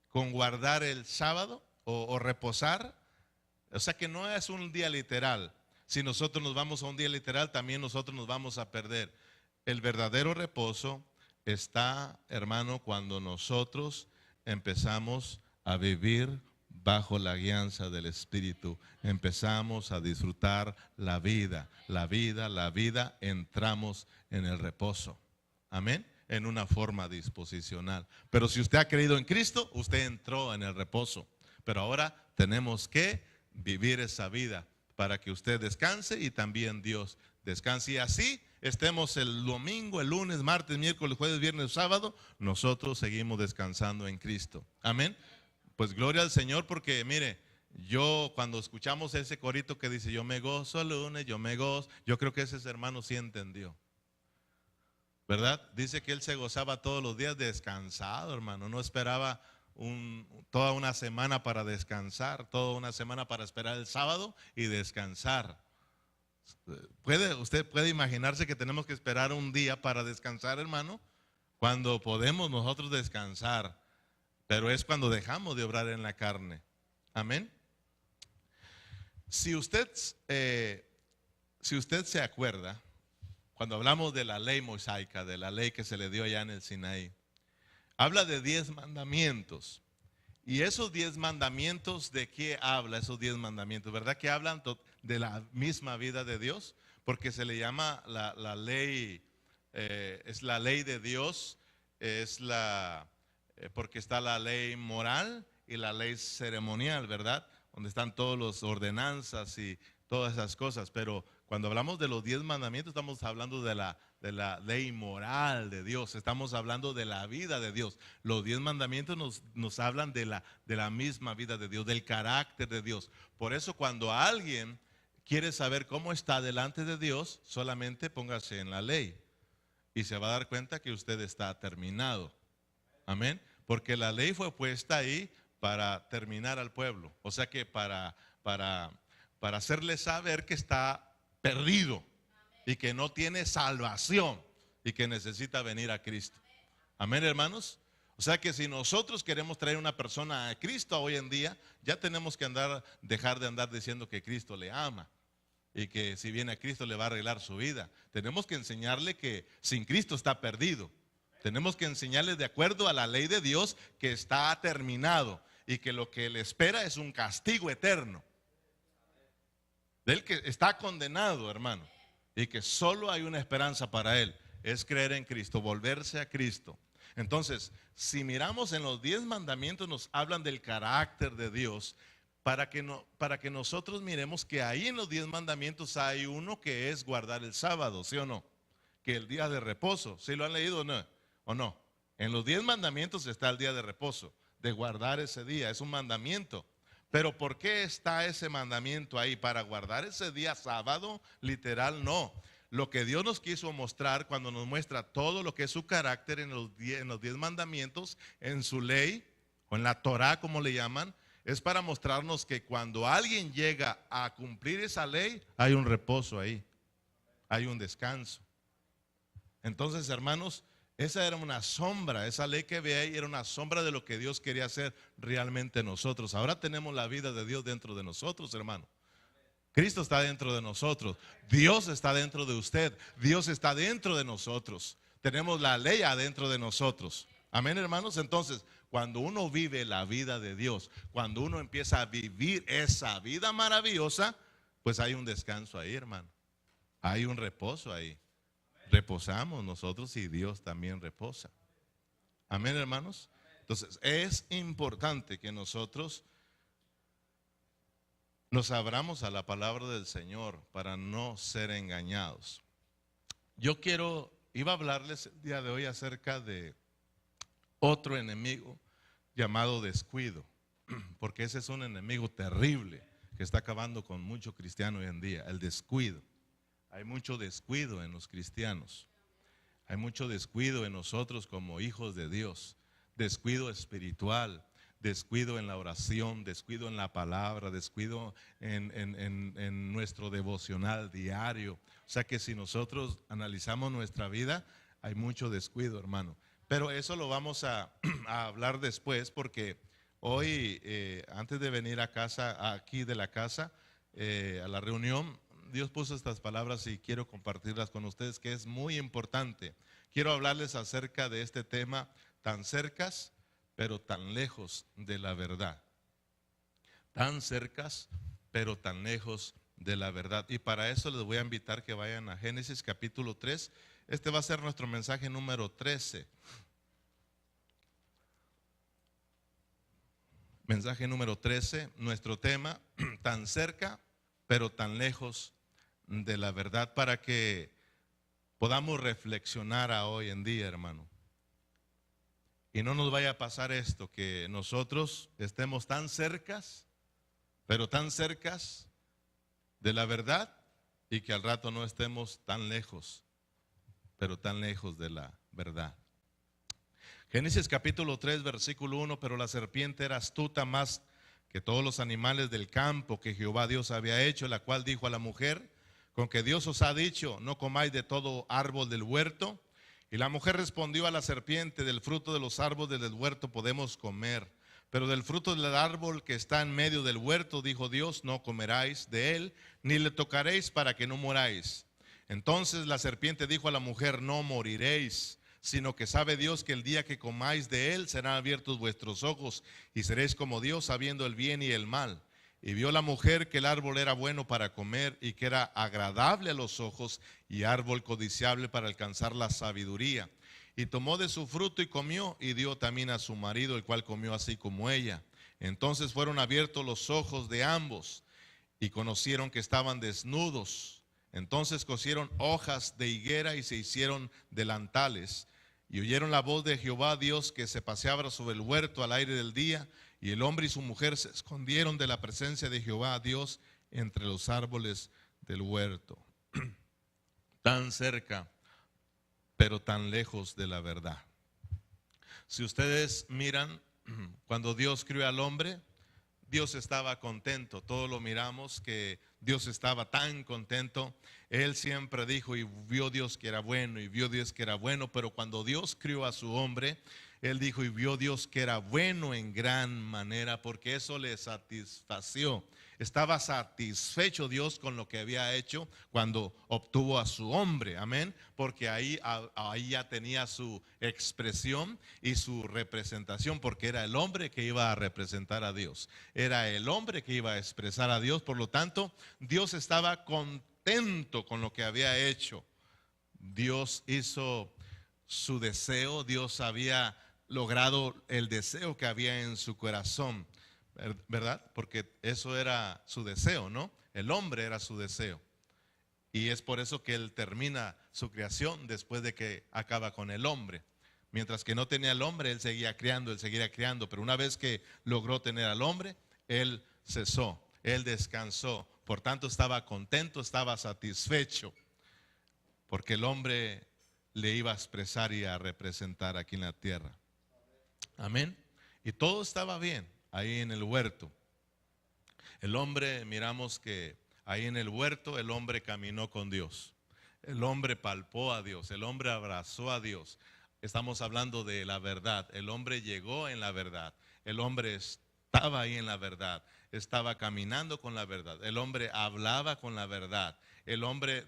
con guardar el sábado o reposar. O sea que no es un día literal. Si nosotros nos vamos a un día literal, también nosotros nos vamos a perder. El verdadero reposo está, hermano, cuando nosotros empezamos a vivir bajo la guianza del Espíritu. Empezamos a disfrutar la vida, entramos en el reposo. Amén. En una forma disposicional. Pero si usted ha creído en Cristo, usted entró en el reposo. Pero ahora tenemos que vivir esa vida para que usted descanse y también Dios descanse. Y así estemos el domingo, el lunes, martes, miércoles, jueves, viernes, sábado, nosotros seguimos descansando en Cristo. Amén. Pues gloria al Señor, porque mire, yo cuando escuchamos ese corito que dice, yo me gozo el lunes, yo me gozo, yo creo que ese hermano sí entendió, ¿verdad? Dice que él se gozaba todos los días descansado, hermano, no esperaba toda una semana para descansar, toda una semana para esperar el sábado y descansar. ¿Usted puede imaginarse que tenemos que esperar un día para descansar, hermano? Cuando podemos nosotros descansar, pero es cuando dejamos de obrar en la carne. Amén. Si usted se acuerda, cuando hablamos de la ley mosaica, de la ley que se le dio allá en el Sinaí, habla de 10 mandamientos. Y esos 10 mandamientos, ¿de qué habla esos 10 mandamientos? ¿Verdad que hablan de la misma vida de Dios? Porque se le llama la ley, es la ley de Dios, porque está la ley moral y la ley ceremonial, ¿verdad? Donde están todas las ordenanzas y todas esas cosas. Pero cuando hablamos de los 10 mandamientos, estamos hablando de la ley moral de Dios, estamos hablando de la vida de Dios. Los 10 mandamientos nos hablan de la misma vida de Dios, del carácter de Dios. Por eso cuando alguien quiere saber cómo está delante de Dios, solamente póngase en la ley y se va a dar cuenta que usted está terminado. Amén. Porque la ley fue puesta ahí para terminar al pueblo, o sea que para hacerle saber que está perdido y que no tiene salvación y que necesita venir a Cristo. Amén, hermanos. O sea que si nosotros queremos traer una persona a Cristo hoy en día, ya tenemos que dejar de andar diciendo que Cristo le ama y que si viene a Cristo le va a arreglar su vida. Tenemos que enseñarle que sin Cristo está perdido. Tenemos que enseñarle de acuerdo a la ley de Dios que está terminado y que lo que le espera es un castigo eterno. Del que está condenado, hermano, y que solo hay una esperanza para él, es creer en Cristo, volverse a Cristo. Entonces, si miramos en los 10 mandamientos, nos hablan del carácter de Dios, para que nosotros miremos que ahí en los 10 mandamientos hay uno que es guardar el sábado, ¿sí o no? Que el día de reposo, ¿sí lo han leído o no? En los 10 mandamientos está el día de reposo, de guardar ese día, es un mandamiento. Pero ¿por qué está ese mandamiento ahí? ¿Para guardar ese día sábado? Literal, no. Lo que Dios nos quiso mostrar cuando nos muestra todo lo que es su carácter en los 10 mandamientos, en su ley, o en la Torah como le llaman, es para mostrarnos que cuando alguien llega a cumplir esa ley, hay un reposo ahí, hay un descanso. Entonces, hermanos, esa era una sombra, esa ley que ve ahí era una sombra de lo que Dios quería hacer realmente en nosotros. Ahora tenemos la vida de Dios dentro de nosotros, hermano. Cristo está dentro de nosotros, Dios está dentro de usted, Dios está dentro de nosotros. Tenemos la ley adentro de nosotros. Amén, hermanos. Entonces, cuando uno vive la vida de Dios, cuando uno empieza a vivir esa vida maravillosa, pues hay un descanso ahí, hermano. Hay un reposo ahí. Reposamos nosotros y Dios también reposa. Amén, hermanos. Entonces, es importante que nosotros nos abramos a la palabra del Señor para no ser engañados. Iba a hablarles el día de hoy acerca de otro enemigo llamado descuido, porque ese es un enemigo terrible que está acabando con mucho cristiano hoy en día, el descuido. Hay mucho descuido en los cristianos, hay mucho descuido en nosotros como hijos de Dios, descuido espiritual, descuido en la oración, descuido en la palabra, descuido en nuestro devocional diario. O sea que si nosotros analizamos nuestra vida, hay mucho descuido, hermano. Pero eso lo vamos a hablar después, porque hoy, antes de venir aquí de la casa, a la reunión, Dios puso estas palabras y quiero compartirlas con ustedes, que es muy importante. Quiero hablarles acerca de este tema, tan cercas, pero tan lejos de la verdad. Tan cercas, pero tan lejos de la verdad. Y para eso les voy a invitar que vayan a Génesis capítulo 3. Este va a ser nuestro mensaje número 13. Mensaje número 13, nuestro tema, tan cerca, pero tan lejos de la verdad, para que podamos reflexionar a hoy en día, hermano. Y no nos vaya a pasar esto, que nosotros estemos tan cercas, pero tan cercas de la verdad, y que al rato no estemos tan lejos, pero tan lejos de la verdad. Génesis capítulo 3, versículo 1, pero la serpiente era astuta más que todos los animales del campo que Jehová Dios había hecho, la cual dijo a la mujer, con que Dios os ha dicho, no comáis de todo árbol del huerto. Y la mujer respondió a la serpiente, del fruto de los árboles del huerto podemos comer, pero del fruto del árbol que está en medio del huerto, dijo Dios, no comeráis de él, ni le tocaréis para que no moráis. Entonces la serpiente dijo a la mujer, no moriréis, sino que sabe Dios que el día que comáis de él serán abiertos vuestros ojos y seréis como Dios, sabiendo el bien y el mal. Y vio la mujer que el árbol era bueno para comer y que era agradable a los ojos y árbol codiciable para alcanzar la sabiduría. Y tomó de su fruto y comió, y dio también a su marido, el cual comió así como ella. Entonces fueron abiertos los ojos de ambos y conocieron que estaban desnudos. Entonces cosieron hojas de higuera y se hicieron delantales. Y oyeron la voz de Jehová Dios que se paseaba sobre el huerto al aire del día. Y el hombre y su mujer se escondieron de la presencia de Jehová Dios entre los árboles del huerto. Tan cerca, pero tan lejos de la verdad. Si ustedes miran, cuando Dios crió al hombre, Dios estaba contento. Todos lo miramos que Dios estaba tan contento. Él siempre dijo y vio Dios que era bueno y vio Dios que era bueno. Pero cuando Dios crió a su hombre, Él dijo, y vio Dios que era bueno en gran manera, porque eso le satisfació. Estaba satisfecho Dios con lo que había hecho cuando obtuvo a su hombre, amén, porque ahí ya tenía su expresión y su representación, porque era el hombre que iba a representar a Dios, era el hombre que iba a expresar a Dios. Por lo tanto, Dios estaba contento con lo que había hecho. Dios hizo su deseo, Dios había logrado el deseo que había en su corazón, ¿verdad? Porque eso era su deseo, ¿no? El hombre era su deseo. Y es por eso que Él termina su creación después de que acaba con el hombre. Mientras que no tenía al hombre, Él seguía criando, pero una vez que logró tener al hombre, Él cesó, Él descansó. Por tanto, estaba contento, estaba satisfecho, porque el hombre le iba a expresar y a representar aquí en la tierra. Amén. Y todo estaba bien ahí en el huerto. El hombre, miramos que ahí en el huerto el hombre caminó con Dios. El hombre palpó a Dios, el hombre abrazó a Dios. Estamos hablando de la verdad. El hombre llegó en la verdad. El hombre estaba ahí en la verdad. Estaba caminando con la verdad. El hombre hablaba con la verdad. El hombre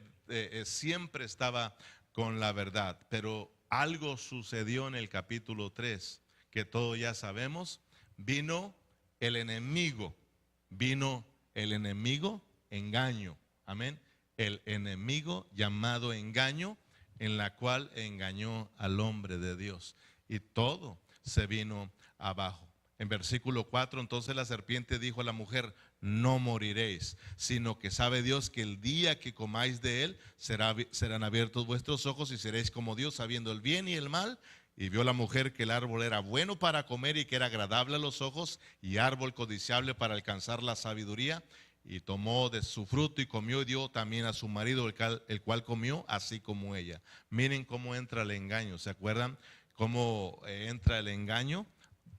siempre estaba con la verdad. Pero algo sucedió en el capítulo 3, que todos ya sabemos. Vino el enemigo, engaño, amén, el enemigo llamado engaño, en la cual engañó al hombre de Dios, y todo se vino abajo. En versículo 4, entonces la serpiente dijo a la mujer, no moriréis, sino que sabe Dios que el día que comáis de él, serán abiertos vuestros ojos y seréis como Dios, sabiendo el bien y el mal. Y vio la mujer que el árbol era bueno para comer y que era agradable a los ojos y árbol codiciable para alcanzar la sabiduría. Y tomó de su fruto y comió y dio también a su marido, el cual comió así como ella. Miren cómo entra el engaño. ¿Se acuerdan cómo entra el engaño?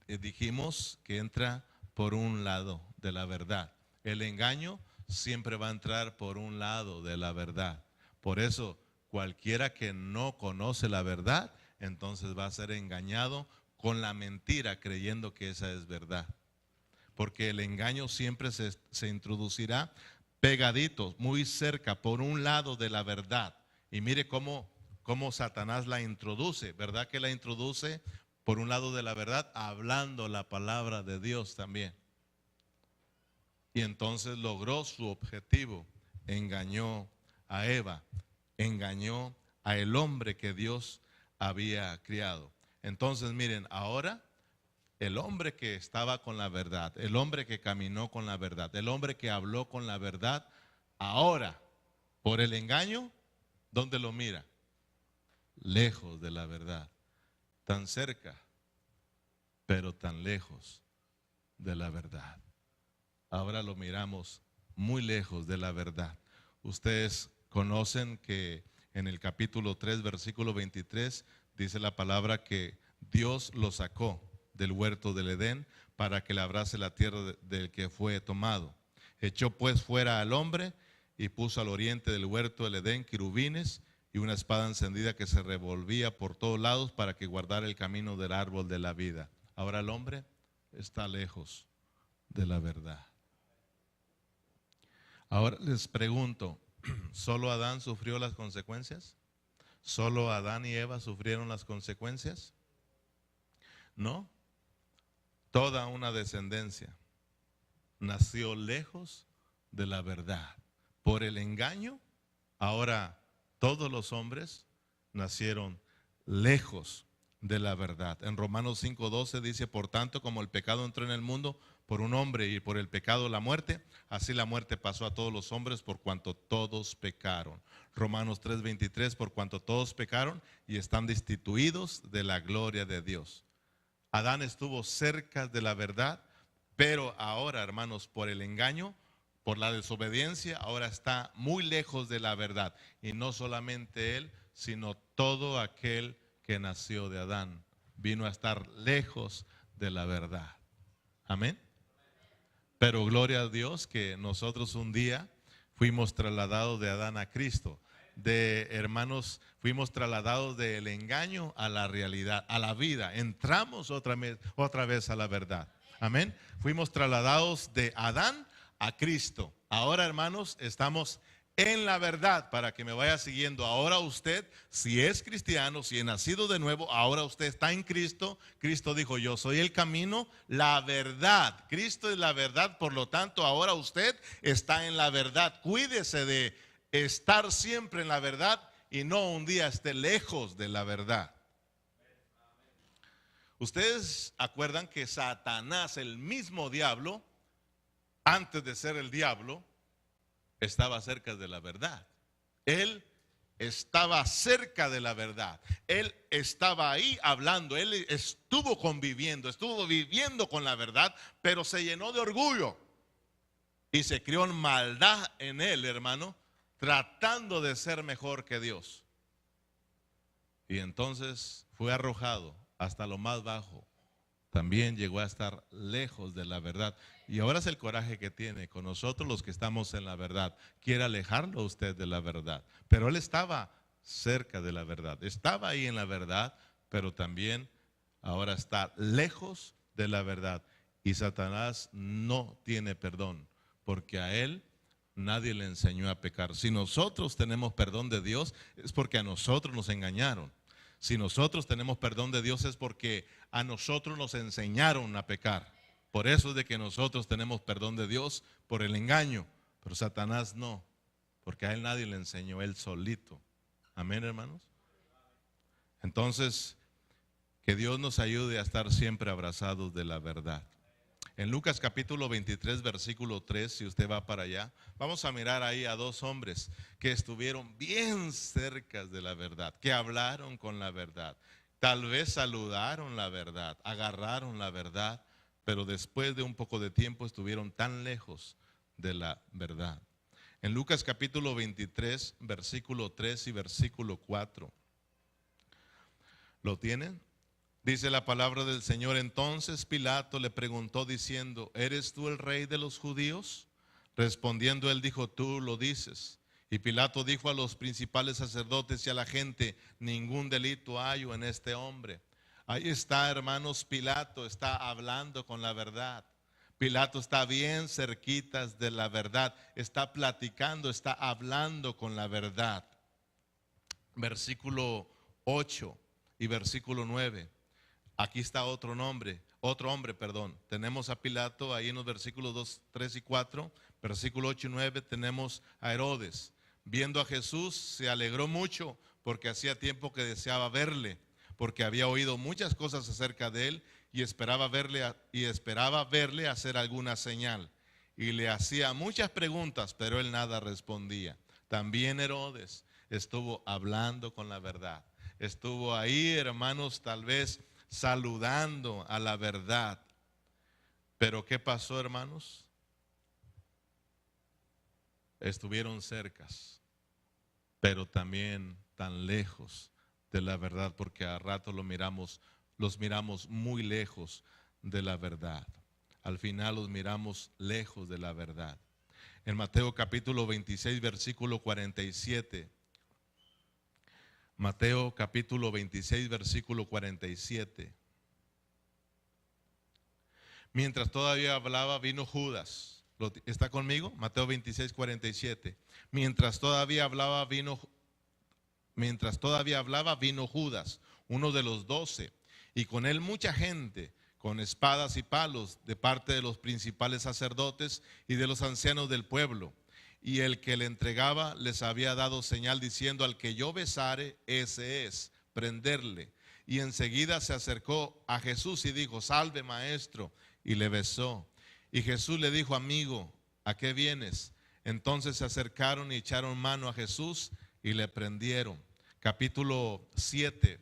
Dijimos que entra por un lado de la verdad. El engaño siempre va a entrar por un lado de la verdad. Por eso cualquiera que no conoce la verdad, entonces va a ser engañado con la mentira, creyendo que esa es verdad. Porque el engaño siempre se introducirá pegadito, muy cerca, por un lado de la verdad. Y mire cómo Satanás la introduce, ¿verdad? Que la introduce por un lado de la verdad, hablando la palabra de Dios también. Y entonces logró su objetivo, engañó a Eva, engañó a el hombre que Dios había criado. Entonces miren, ahora el hombre que estaba con la verdad, el hombre que caminó con la verdad, el hombre que habló con la verdad, ahora por el engaño, ¿dónde lo mira? Lejos de la verdad, tan cerca, pero tan lejos de la verdad. Ahora lo miramos muy lejos de la verdad. Ustedes conocen que en el capítulo 3, versículo 23, dice la palabra que Dios lo sacó del huerto del Edén para que labrase la tierra del que fue tomado. Echó pues fuera al hombre y puso al oriente del huerto del Edén querubines y una espada encendida que se revolvía por todos lados para que guardara el camino del árbol de la vida. Ahora el hombre está lejos de la verdad. Ahora les pregunto, ¿solo Adán sufrió las consecuencias? ¿Solo Adán y Eva sufrieron las consecuencias? No. Toda una descendencia nació lejos de la verdad. Por el engaño, ahora todos los hombres nacieron lejos de la verdad. En Romanos 5:12 dice, por tanto, como el pecado entró en el mundo por un hombre y por el pecado la muerte, así la muerte pasó a todos los hombres por cuanto todos pecaron. Romanos 3:23, por cuanto todos pecaron y están destituidos de la gloria de Dios. Adán estuvo cerca de la verdad, pero ahora, hermanos, por el engaño, por la desobediencia, ahora está muy lejos de la verdad. Y no solamente él, sino todo aquel que nació de Adán vino a estar lejos de la verdad. Amén. Pero gloria a Dios que nosotros un día fuimos trasladados de Adán a Cristo. de hermanos, fuimos trasladados del engaño a la realidad, a la vida. Entramos otra vez a la verdad. Amén. Fuimos trasladados de Adán a Cristo. Ahora, hermanos, estamos en la verdad, para que me vaya siguiendo. Ahora usted, si es cristiano, si es nacido de nuevo, ahora usted está en Cristo. Cristo dijo: yo soy el camino, la verdad. Cristo es la verdad, por lo tanto, ahora usted está en la verdad. Cuídese de estar siempre en la verdad y no un día esté lejos de la verdad. Ustedes acuerdan que Satanás, el mismo diablo, antes de ser el diablo, estaba cerca de la verdad. Él estaba cerca de la verdad. Él estaba ahí hablando. Él estuvo conviviendo, estuvo viviendo con la verdad, pero se llenó de orgullo y se creó maldad en él, hermano, tratando de ser mejor que Dios. Y entonces fue arrojado hasta lo más bajo. También llegó a estar lejos de la verdad. Y ahora es el coraje que tiene con nosotros los que estamos en la verdad. Quiere alejarlo a usted de la verdad. Pero él estaba cerca de la verdad. Estaba ahí en la verdad, pero también ahora está lejos de la verdad. Y Satanás no tiene perdón, porque a él nadie le enseñó a pecar. Si nosotros tenemos perdón de Dios, es porque a nosotros nos engañaron. Si nosotros tenemos perdón de Dios, es porque a nosotros nos enseñaron a pecar. Por eso es de que nosotros tenemos perdón de Dios por el engaño, pero Satanás no, porque a él nadie le enseñó, él solito. Amén, hermanos. Entonces, que Dios nos ayude a estar siempre abrazados de la verdad. En Lucas capítulo 23, versículo 3, si usted va para allá, vamos a mirar ahí a dos hombres que estuvieron bien cerca de la verdad, que hablaron con la verdad, tal vez saludaron la verdad, agarraron la verdad, pero después de un poco de tiempo estuvieron tan lejos de la verdad. En Lucas capítulo 23, versículo 3 y versículo 4, ¿lo tienen? Dice la palabra del Señor: entonces Pilato le preguntó diciendo: ¿eres tú el rey de los judíos? Respondiendo él dijo: tú lo dices. Y Pilato dijo a los principales sacerdotes y a la gente: ningún delito hallo en este hombre. Ahí está, hermanos, Pilato está hablando con la verdad. Pilato está bien cerquitas de la verdad, está platicando, está hablando con la verdad. Versículo 8 y versículo 9. Aquí está otro hombre. Tenemos a Pilato ahí en los versículos 2, 3 y 4. Versículo 8 y 9 tenemos a Herodes. Viendo a Jesús se alegró mucho porque hacía tiempo que deseaba verle, porque había oído muchas cosas acerca de él y esperaba verle hacer alguna señal. Y le hacía muchas preguntas, pero él nada respondía. También Herodes estuvo hablando con la verdad. Estuvo ahí, hermanos, tal vez saludando a la verdad. Pero ¿qué pasó, hermanos? Estuvieron cercas, pero también tan lejos de la verdad, porque a rato los miramos muy lejos de la verdad. Al final los miramos lejos de la verdad. En Mateo capítulo 26, versículo 47. Mateo capítulo 26, versículo 47. Mientras todavía hablaba, vino Judas. ¿Está conmigo? Mateo 26, 47. Mientras todavía hablaba, vino Judas, uno de los 12, y con él mucha gente, con espadas y palos, de parte de los principales sacerdotes y de los ancianos del pueblo. Y el que le entregaba les había dado señal diciendo: al que yo besare, ese es, prenderle. Y enseguida se acercó a Jesús y dijo: salve, maestro, y le besó. Y Jesús le dijo: amigo, ¿a qué vienes? Entonces se acercaron y echaron mano a Jesús y le prendieron. Capítulo 7,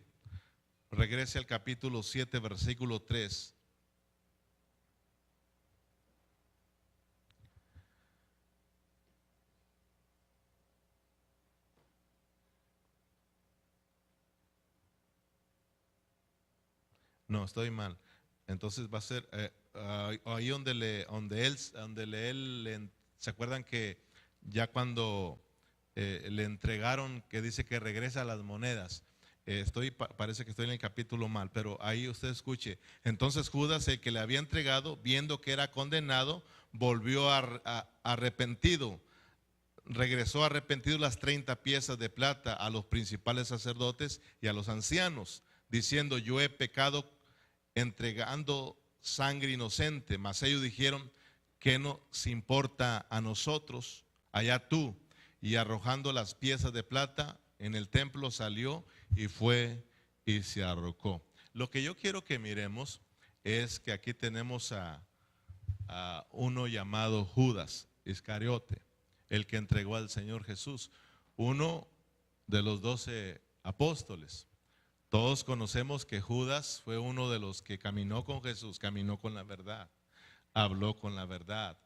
regrese al capítulo 7, versículo 3. No, estoy mal. Entonces va a ser ahí donde él, ¿se acuerdan que ya cuando le entregaron, que dice que regresa las monedas. Parece que estoy en el capítulo mal, pero ahí usted escuche. Entonces Judas, el que le había entregado, viendo que era condenado, volvió arrepentido. Regresó arrepentido las 30 piezas de plata a los principales sacerdotes y a los ancianos, diciendo: yo he pecado entregando sangre inocente. Mas ellos dijeron: ¿qué nos importa a nosotros? Allá tú. Y arrojando las piezas de plata en el templo, salió y fue y se arrojó. Lo que yo quiero que miremos es que aquí tenemos a uno llamado Judas Iscariote, el que entregó al Señor Jesús, uno de los 12 apóstoles. Todos conocemos que Judas fue uno de los que caminó con Jesús, caminó con la verdad, habló con la verdad,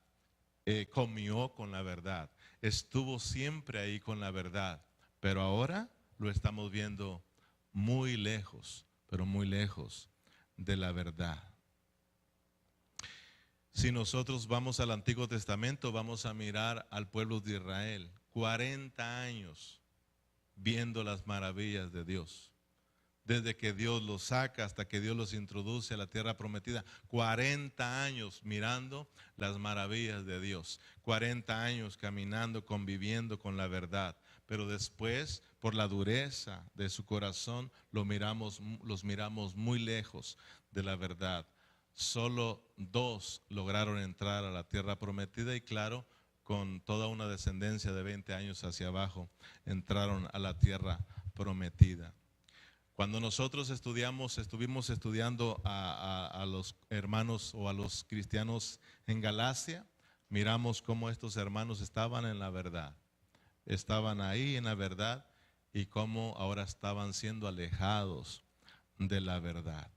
comió con la verdad, estuvo siempre ahí con la verdad, pero ahora lo estamos viendo muy lejos, pero muy lejos de la verdad. Si nosotros vamos al Antiguo Testamento, vamos a mirar al pueblo de Israel, 40 años viendo las maravillas de Dios. Desde que Dios los saca hasta que Dios los introduce a la tierra prometida, 40 años mirando las maravillas de Dios, 40 años caminando, conviviendo con la verdad. Pero después, por la dureza de su corazón, los miramos muy lejos de la verdad. Solo 2 lograron entrar a la tierra prometida y claro, con toda una descendencia de 20 años hacia abajo, entraron a la tierra prometida. Cuando nosotros estuvimos estudiando a los hermanos o a los cristianos en Galacia, miramos cómo estos hermanos estaban en la verdad, estaban ahí en la verdad y cómo ahora estaban siendo alejados de la verdad.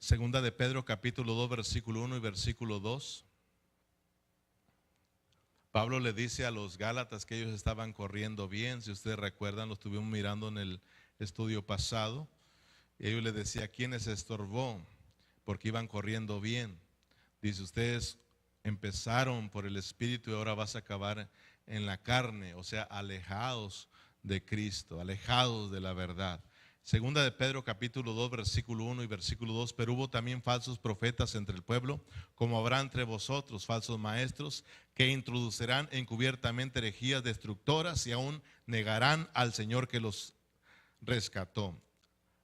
Segunda de Pedro capítulo 2 versículo 1 y versículo 2. Pablo le dice a los Gálatas que ellos estaban corriendo bien. Si ustedes recuerdan, lo estuvimos mirando en el estudio pasado. Y ellos le decía: ¿quién les estorbó? Porque iban corriendo bien. Dice: ustedes empezaron por el Espíritu y ahora vas a acabar en la carne. O sea, alejados de Cristo, alejados de la verdad. Segunda de Pedro capítulo 2 versículo 1 y versículo 2. Pero hubo también falsos profetas entre el pueblo, como habrá entre vosotros falsos maestros, que introducirán encubiertamente herejías destructoras y aún negarán al Señor que los rescató,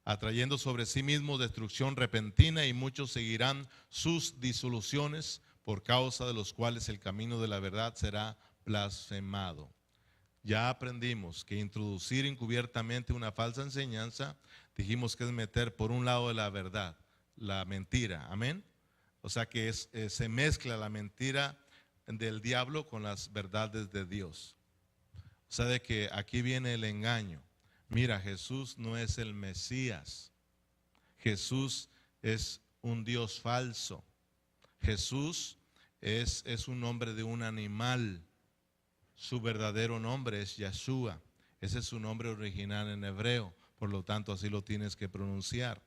atrayendo sobre sí mismos destrucción repentina, y muchos seguirán sus disoluciones, por causa de los cuales el camino de la verdad será blasfemado. Ya aprendimos que introducir encubiertamente una falsa enseñanza, dijimos que es meter por un lado de la verdad, la mentira, amén. O sea que se mezcla la mentira del diablo con las verdades de Dios. O sea de que aquí viene el engaño. Mira, Jesús no es el Mesías, Jesús es un Dios falso, Jesús es un nombre de un animal. Su verdadero nombre es Yeshua. Ese es su nombre original en hebreo. Por lo tanto, así lo tienes que pronunciar.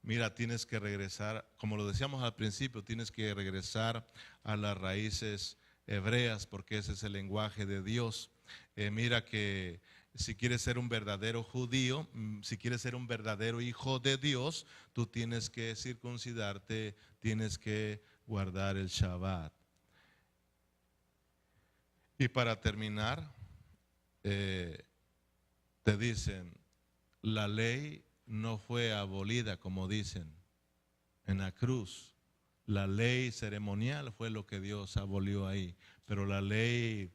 Mira, tienes que regresar, como lo decíamos al principio, tienes que regresar a las raíces hebreas, porque ese es el lenguaje de Dios. Mira que si quieres ser un verdadero judío, si quieres ser un verdadero hijo de Dios, tú tienes que circuncidarte, tienes que guardar el Shabbat. Y para terminar, te dicen, la ley no fue abolida, como dicen, en la cruz. La ley ceremonial fue lo que Dios abolió ahí, pero la ley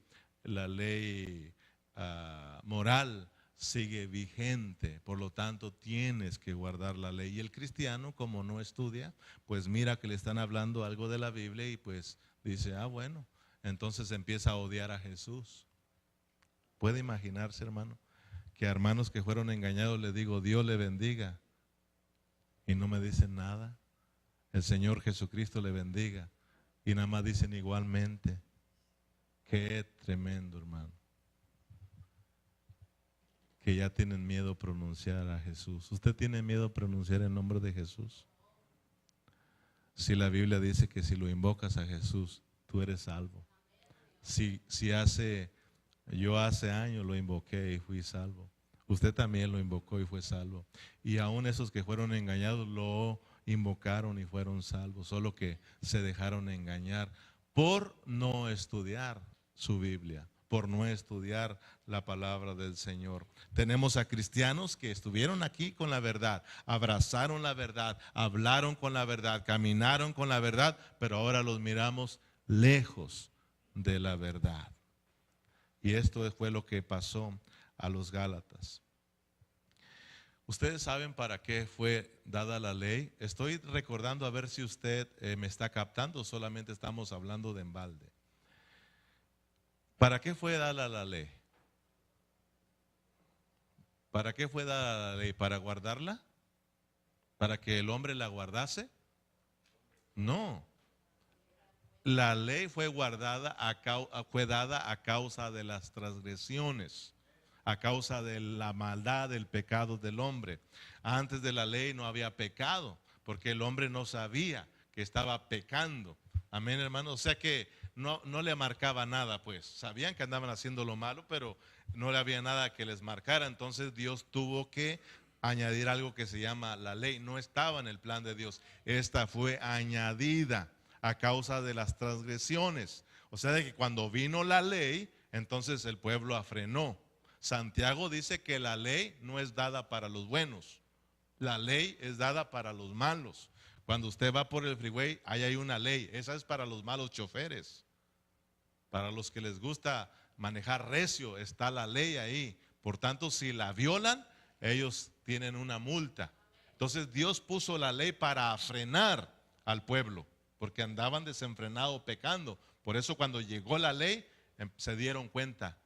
moral sigue vigente. Por lo tanto, tienes que guardar la ley. Y el cristiano, como no estudia, pues mira que le están hablando algo de la Biblia y pues dice: bueno. Entonces empieza a odiar a Jesús. ¿Puede imaginarse, hermano, que a hermanos que fueron engañados les digo: Dios le bendiga, y no me dicen nada? El Señor Jesucristo le bendiga, y nada más dicen igualmente. Qué tremendo, hermano, que ya tienen miedo a pronunciar a Jesús. ¿Usted tiene miedo a pronunciar el nombre de Jesús? Si la Biblia dice que si lo invocas a Jesús, tú eres salvo. Yo hace años lo invoqué y fui salvo. Usted también lo invocó y fue salvo. Y aún esos que fueron engañados lo invocaron y fueron salvos, solo que se dejaron engañar por no estudiar su Biblia, por no estudiar la palabra del Señor. Tenemos a cristianos que estuvieron aquí con la verdad, abrazaron la verdad, hablaron con la verdad, caminaron con la verdad, pero ahora los miramos lejos de la verdad. Y esto fue lo que pasó a los Gálatas. ¿Ustedes saben para qué fue dada la ley? Estoy recordando a ver si usted me está captando o solamente estamos hablando de embalde. ¿Para qué fue dada la ley? ¿Para qué fue dada la ley? ¿Para guardarla? ¿Para que el hombre la guardase? No. La ley fue dada a causa de las transgresiones, a causa de la maldad, del pecado del hombre. Antes de la ley no había pecado, porque el hombre no sabía que estaba pecando. Amén, hermano. O sea que no le marcaba nada, pues. Sabían que andaban haciendo lo malo, pero no le había nada que les marcara. Entonces Dios tuvo que añadir algo que se llama la ley. No estaba en el plan de Dios. Esta fue añadida a causa de las transgresiones. O sea, de que cuando vino la ley, entonces el pueblo afrenó. Santiago dice que la ley no es dada para los buenos, la ley es dada para los malos. Cuando usted va por el freeway, ahí hay una ley, esa es para los malos choferes. Para los que les gusta manejar recio, está la ley ahí. Por tanto, si la violan, ellos tienen una multa. Entonces Dios puso la ley para frenar al pueblo, porque andaban desenfrenados pecando. Por eso cuando llegó la ley, se dieron cuenta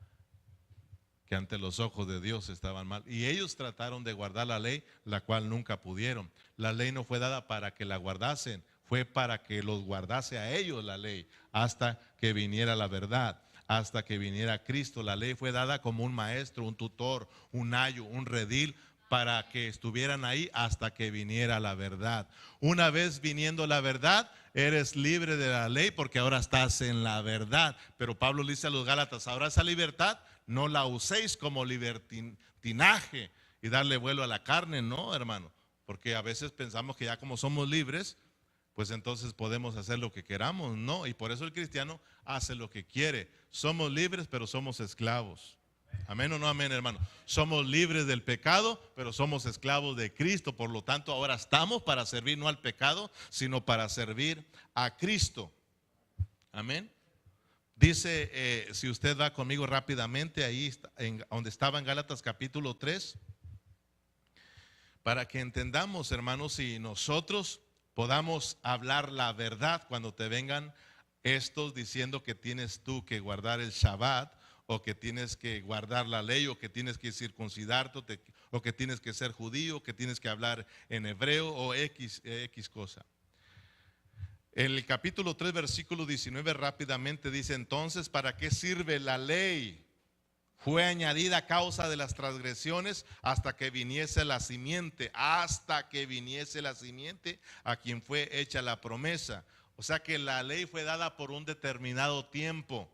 que ante los ojos de Dios estaban mal. Y ellos trataron de guardar la ley, la cual nunca pudieron. La ley no fue dada para que la guardasen, fue para que los guardase a ellos la ley, hasta que viniera la verdad, hasta que viniera Cristo. La ley fue dada como un maestro, un tutor, un ayo, un redil, para que estuvieran ahí hasta que viniera la verdad. Una vez viniendo la verdad, eres libre de la ley porque ahora estás en la verdad. Pero Pablo le dice a los Gálatas, ahora esa libertad no la uséis como libertinaje y darle vuelo a la carne, no, hermano. Porque a veces pensamos que ya como somos libres, pues entonces podemos hacer lo que queramos. No, y por eso el cristiano hace lo que quiere. Somos libres, pero somos esclavos. Amén o no amén, hermano. Somos libres del pecado, pero somos esclavos de Cristo. Por lo tanto, ahora estamos para servir no al pecado, sino para servir a Cristo. Amén. Dice, si usted va conmigo rápidamente, ahí donde estaba en Gálatas capítulo 3, para que entendamos, hermanos, si nosotros podamos hablar la verdad cuando te vengan estos diciendo que tienes tú que guardar el Shabbat, o que tienes que guardar la ley, o que tienes que circuncidarte, o que tienes que ser judío, que tienes que hablar en hebreo, o X cosa. En el capítulo 3, versículo 19, rápidamente dice, entonces, ¿para qué sirve la ley? Fue añadida a causa de las transgresiones hasta que viniese la simiente, a quien fue hecha la promesa. O sea que la ley fue dada por un determinado tiempo.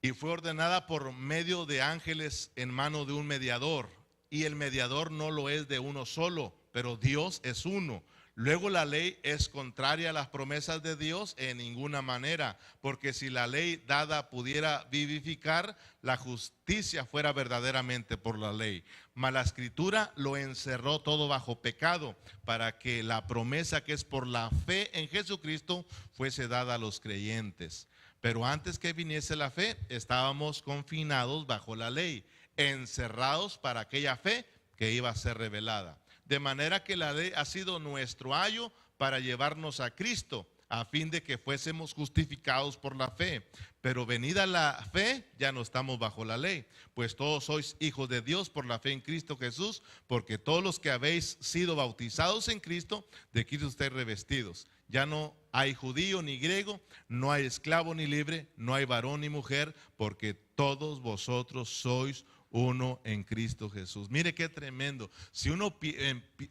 Y fue ordenada por medio de ángeles en mano de un mediador. Y el mediador no lo es de uno solo, pero Dios es uno. Luego la ley es contraria a las promesas de Dios en ninguna manera, porque si la ley dada pudiera vivificar, la justicia fuera verdaderamente por la ley. Mas la escritura lo encerró todo bajo pecado, para que la promesa que es por la fe en Jesucristo fuese dada a los creyentes. Pero antes que viniese la fe, estábamos confinados bajo la ley, encerrados para aquella fe que iba a ser revelada. De manera que la ley ha sido nuestro ayo para llevarnos a Cristo, a fin de que fuésemos justificados por la fe. Pero venida la fe, ya no estamos bajo la ley, pues todos sois hijos de Dios por la fe en Cristo Jesús, porque todos los que habéis sido bautizados en Cristo, de Cristo estáis revestidos. Ya no hay judío ni griego, no hay esclavo ni libre, no hay varón ni mujer, porque todos vosotros sois uno en Cristo Jesús. Mire qué tremendo. Si uno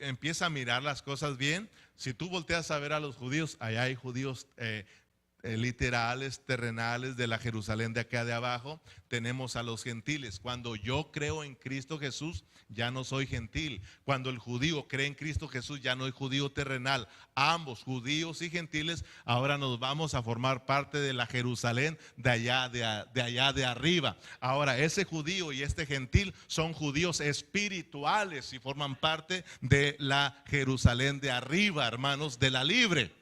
empieza a mirar las cosas bien, si tú volteas a ver a los judíos, allá hay judíos literales, terrenales de la Jerusalén de acá de abajo. Tenemos a los gentiles. Cuando yo creo en Cristo Jesús, ya no soy gentil. Cuando el judío cree en Cristo Jesús, ya no es judío terrenal. Ambos, judíos y gentiles, ahora nos vamos a formar parte de la Jerusalén de allá de arriba. Ahora, ese judío y este gentil son judíos espirituales y forman parte de la Jerusalén de arriba, hermanos, de la libre,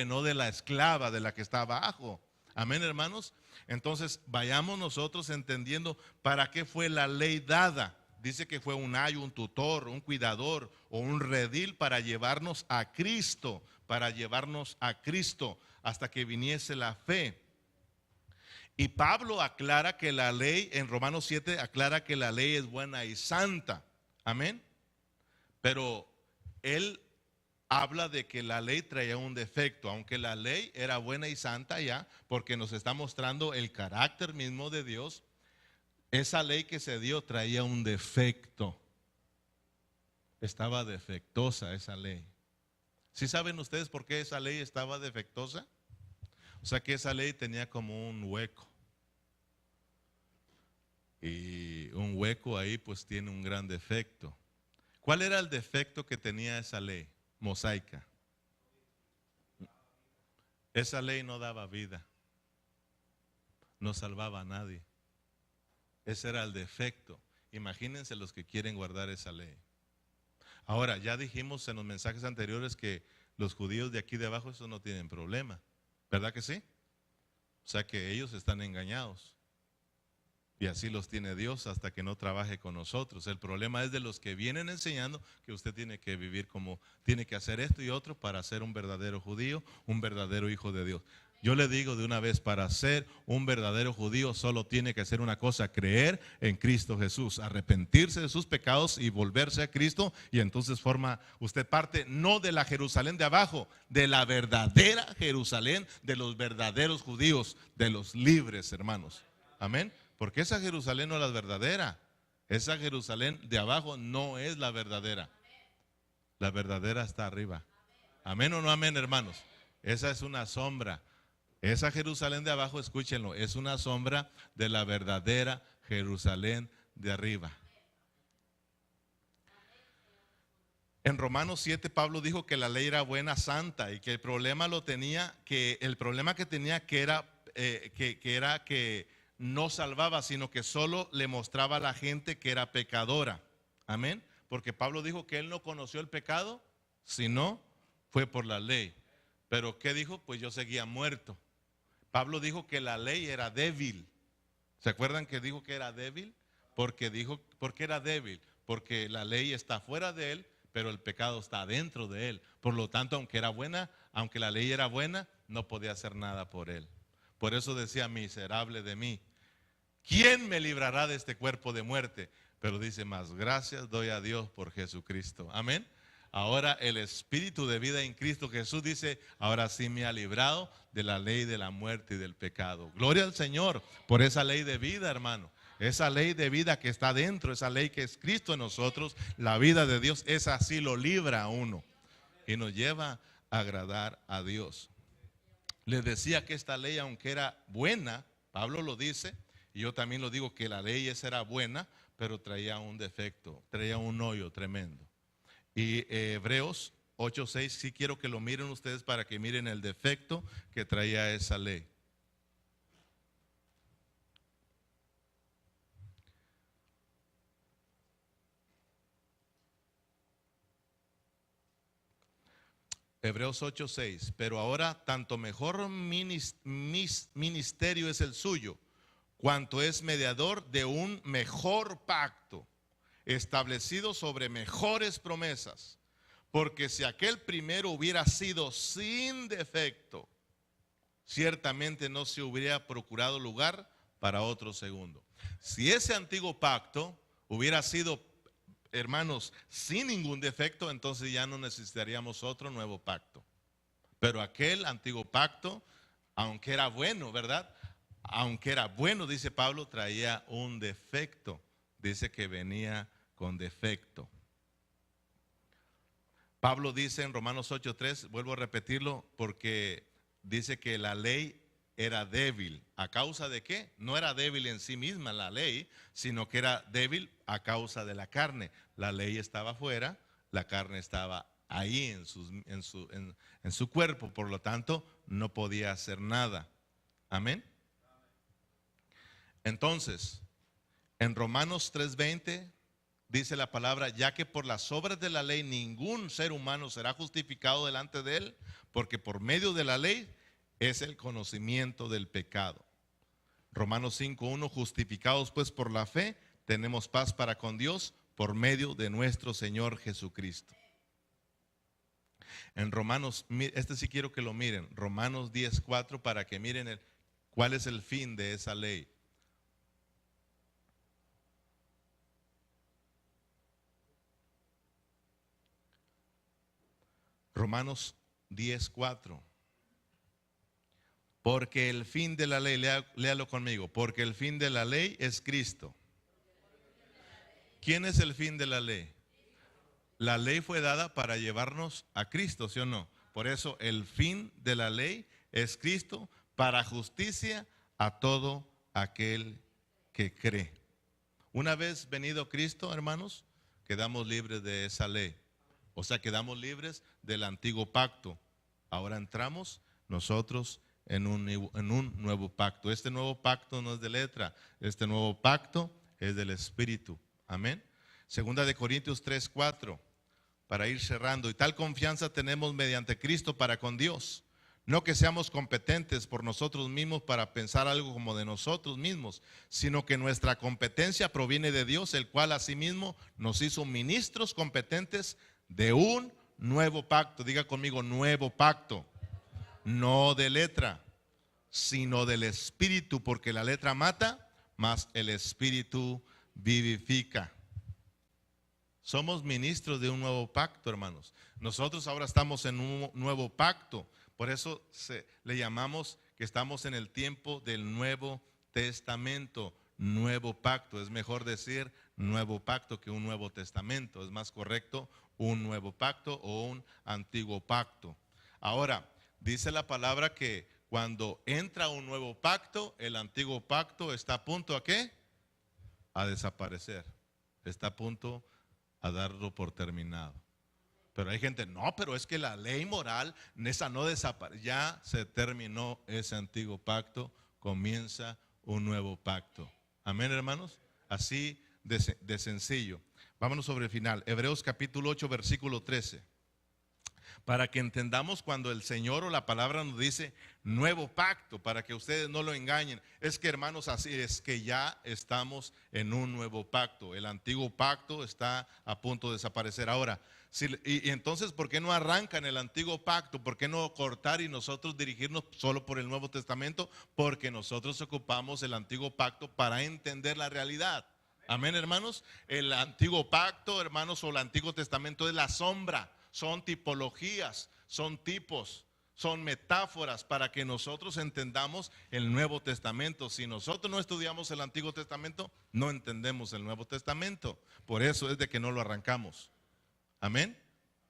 no de la esclava, de la que está abajo. Amén, hermanos. Entonces, vayamos nosotros entendiendo para qué fue la ley dada. Dice que fue un ayo, un tutor, un cuidador o un redil para llevarnos a Cristo, hasta que viniese la fe. Y Pablo aclara que la ley, en Romanos 7, aclara que la ley es buena y santa. Amén. Pero él habla de que la ley traía un defecto, aunque la ley era buena y santa ya, porque nos está mostrando el carácter mismo de Dios. Esa ley que se dio traía un defecto. Estaba defectuosa esa ley. ¿Sí saben ustedes por qué esa ley estaba defectuosa? O sea que esa ley tenía como un hueco. Y un hueco ahí pues tiene un gran defecto. ¿Cuál era el defecto que tenía esa ley mosaica? Esa ley no daba vida, no salvaba a nadie. Ese era el defecto. Imagínense los que quieren guardar esa ley. Ahora, ya dijimos en los mensajes anteriores que los judíos de aquí de abajo eso no tienen problema, ¿verdad que sí? O sea que ellos están engañados. Y así los tiene Dios hasta que no trabaje con nosotros. El problema es de los que vienen enseñando que usted tiene que vivir como, tiene que hacer esto y otro para ser un verdadero judío, un verdadero hijo de Dios. Yo le digo de una vez, para ser un verdadero judío solo tiene que hacer una cosa: creer en Cristo Jesús, arrepentirse de sus pecados y volverse a Cristo, y entonces forma usted parte no de la Jerusalén de abajo, de la verdadera Jerusalén, de los verdaderos judíos, de los libres, hermanos. Amén. Porque esa Jerusalén no es la verdadera. Esa Jerusalén de abajo no es la verdadera. La verdadera está arriba. Amén o no amén, hermanos. Esa es una sombra. Esa Jerusalén de abajo, escúchenlo, es una sombra de la verdadera Jerusalén de arriba. En Romanos 7 Pablo dijo que la ley era buena, santa, y que el problema que tenía era que no salvaba, sino que solo le mostraba a la gente que era pecadora. Amén. Porque Pablo dijo que él no conoció el pecado, sino fue por la ley. Pero ¿qué dijo? Pues yo seguía muerto. Pablo dijo que la ley era débil. ¿Se acuerdan que dijo que era débil? ¿Por qué era débil? Porque la ley está fuera de él, pero el pecado está dentro de él. Por lo tanto, aunque la ley era buena, no podía hacer nada por él. Por eso decía: miserable de mí, ¿quién me librará de este cuerpo de muerte? Pero dice: más gracias doy a Dios por Jesucristo. Amén. Ahora el espíritu de vida en Cristo Jesús dice: ahora sí me ha librado de la ley de la muerte y del pecado. Gloria al Señor por esa ley de vida, hermano. Esa ley de vida que está dentro, esa ley que es Cristo en nosotros, la vida de Dios, esa sí lo libra a uno y nos lleva a agradar a Dios. Les decía que esta ley, aunque era buena, Pablo lo dice, y yo también lo digo, que la ley esa era buena, pero traía un defecto, traía un hoyo tremendo. Y Hebreos 8:6, sí quiero que lo miren ustedes para que miren el defecto que traía esa ley. Hebreos 8:6, pero ahora tanto mejor ministerio es el suyo, cuanto es mediador de un mejor pacto, establecido sobre mejores promesas. Porque si aquel primero hubiera sido sin defecto, ciertamente no se hubiera procurado lugar para otro segundo. Si ese antiguo pacto hubiera sido, hermanos, sin ningún defecto, entonces ya no necesitaríamos otro nuevo pacto. Pero aquel antiguo pacto, aunque era bueno, ¿verdad? Aunque era bueno, dice Pablo, traía un defecto. Dice que venía con defecto. Pablo dice en Romanos 8:3, vuelvo a repetirlo porque dice que la ley era débil. ¿A causa de qué? No era débil en sí misma la ley, sino que era débil a causa de la carne. La ley estaba afuera, la carne estaba ahí en su cuerpo, por lo tanto no podía hacer nada. Amén. Entonces, en Romanos 3:20 dice la palabra, ya que por las obras de la ley ningún ser humano será justificado delante de él, porque por medio de la ley es el conocimiento del pecado. Romanos 5:1, justificados pues por la fe, tenemos paz para con Dios por medio de nuestro Señor Jesucristo. En Romanos, este sí quiero que lo miren, Romanos 10:4, para que miren cuál es el fin de esa ley. Romanos 10:4. Porque el fin de la ley, léalo conmigo, porque el fin de la ley es Cristo. ¿Quién es el fin de la ley? La ley fue dada para llevarnos a Cristo, ¿sí o no? Por eso el fin de la ley es Cristo para justicia a todo aquel que cree. Una vez venido Cristo, hermanos, quedamos libres de esa ley. O sea, quedamos libres del antiguo pacto. Ahora entramos nosotros en un nuevo pacto. Este nuevo pacto no es de letra, este nuevo pacto es del Espíritu. Amén. Segunda de Corintios 3:4, para ir cerrando. Y tal confianza tenemos mediante Cristo para con Dios. No que seamos competentes por nosotros mismos para pensar algo como de nosotros mismos, sino que nuestra competencia proviene de Dios, el cual asimismo nos hizo ministros competentes de un nuevo pacto. Diga conmigo, nuevo pacto. No de letra, sino del Espíritu, porque la letra mata, mas el Espíritu vivifica. Somos ministros de un nuevo pacto, hermanos. Nosotros ahora estamos en un nuevo pacto. Por eso le llamamos que estamos en el tiempo del Nuevo Testamento. Nuevo pacto. Es mejor decir nuevo pacto que un Nuevo Testamento. Es más correcto un nuevo pacto o un antiguo pacto. Ahora, dice la palabra que cuando entra un nuevo pacto, el antiguo pacto está a punto ¿a qué? A desaparecer. Está a punto a darlo por terminado. Pero hay gente, no, pero es que la ley moral, esa no desaparece. Ya se terminó ese antiguo pacto, comienza un nuevo pacto. Amén, hermanos. Así de sencillo. Vámonos sobre el final. Hebreos capítulo 8, versículo 13. Para que entendamos cuando el Señor o la palabra nos dice nuevo pacto, para que ustedes no lo engañen. Es que, hermanos, así es que ya estamos en un nuevo pacto. El antiguo pacto está a punto de desaparecer. Ahora, y entonces, ¿por qué no arrancan el antiguo pacto? ¿Por qué no cortar y nosotros dirigirnos solo por el Nuevo Testamento? Porque nosotros ocupamos el antiguo pacto para entender la realidad. Amén, hermanos. El antiguo pacto, hermanos, o el Antiguo Testamento es la sombra. Son tipologías, son tipos, son metáforas para que nosotros entendamos el Nuevo Testamento. Si nosotros no estudiamos el Antiguo Testamento, no entendemos el Nuevo Testamento. Por eso es de que no lo arrancamos. Amén.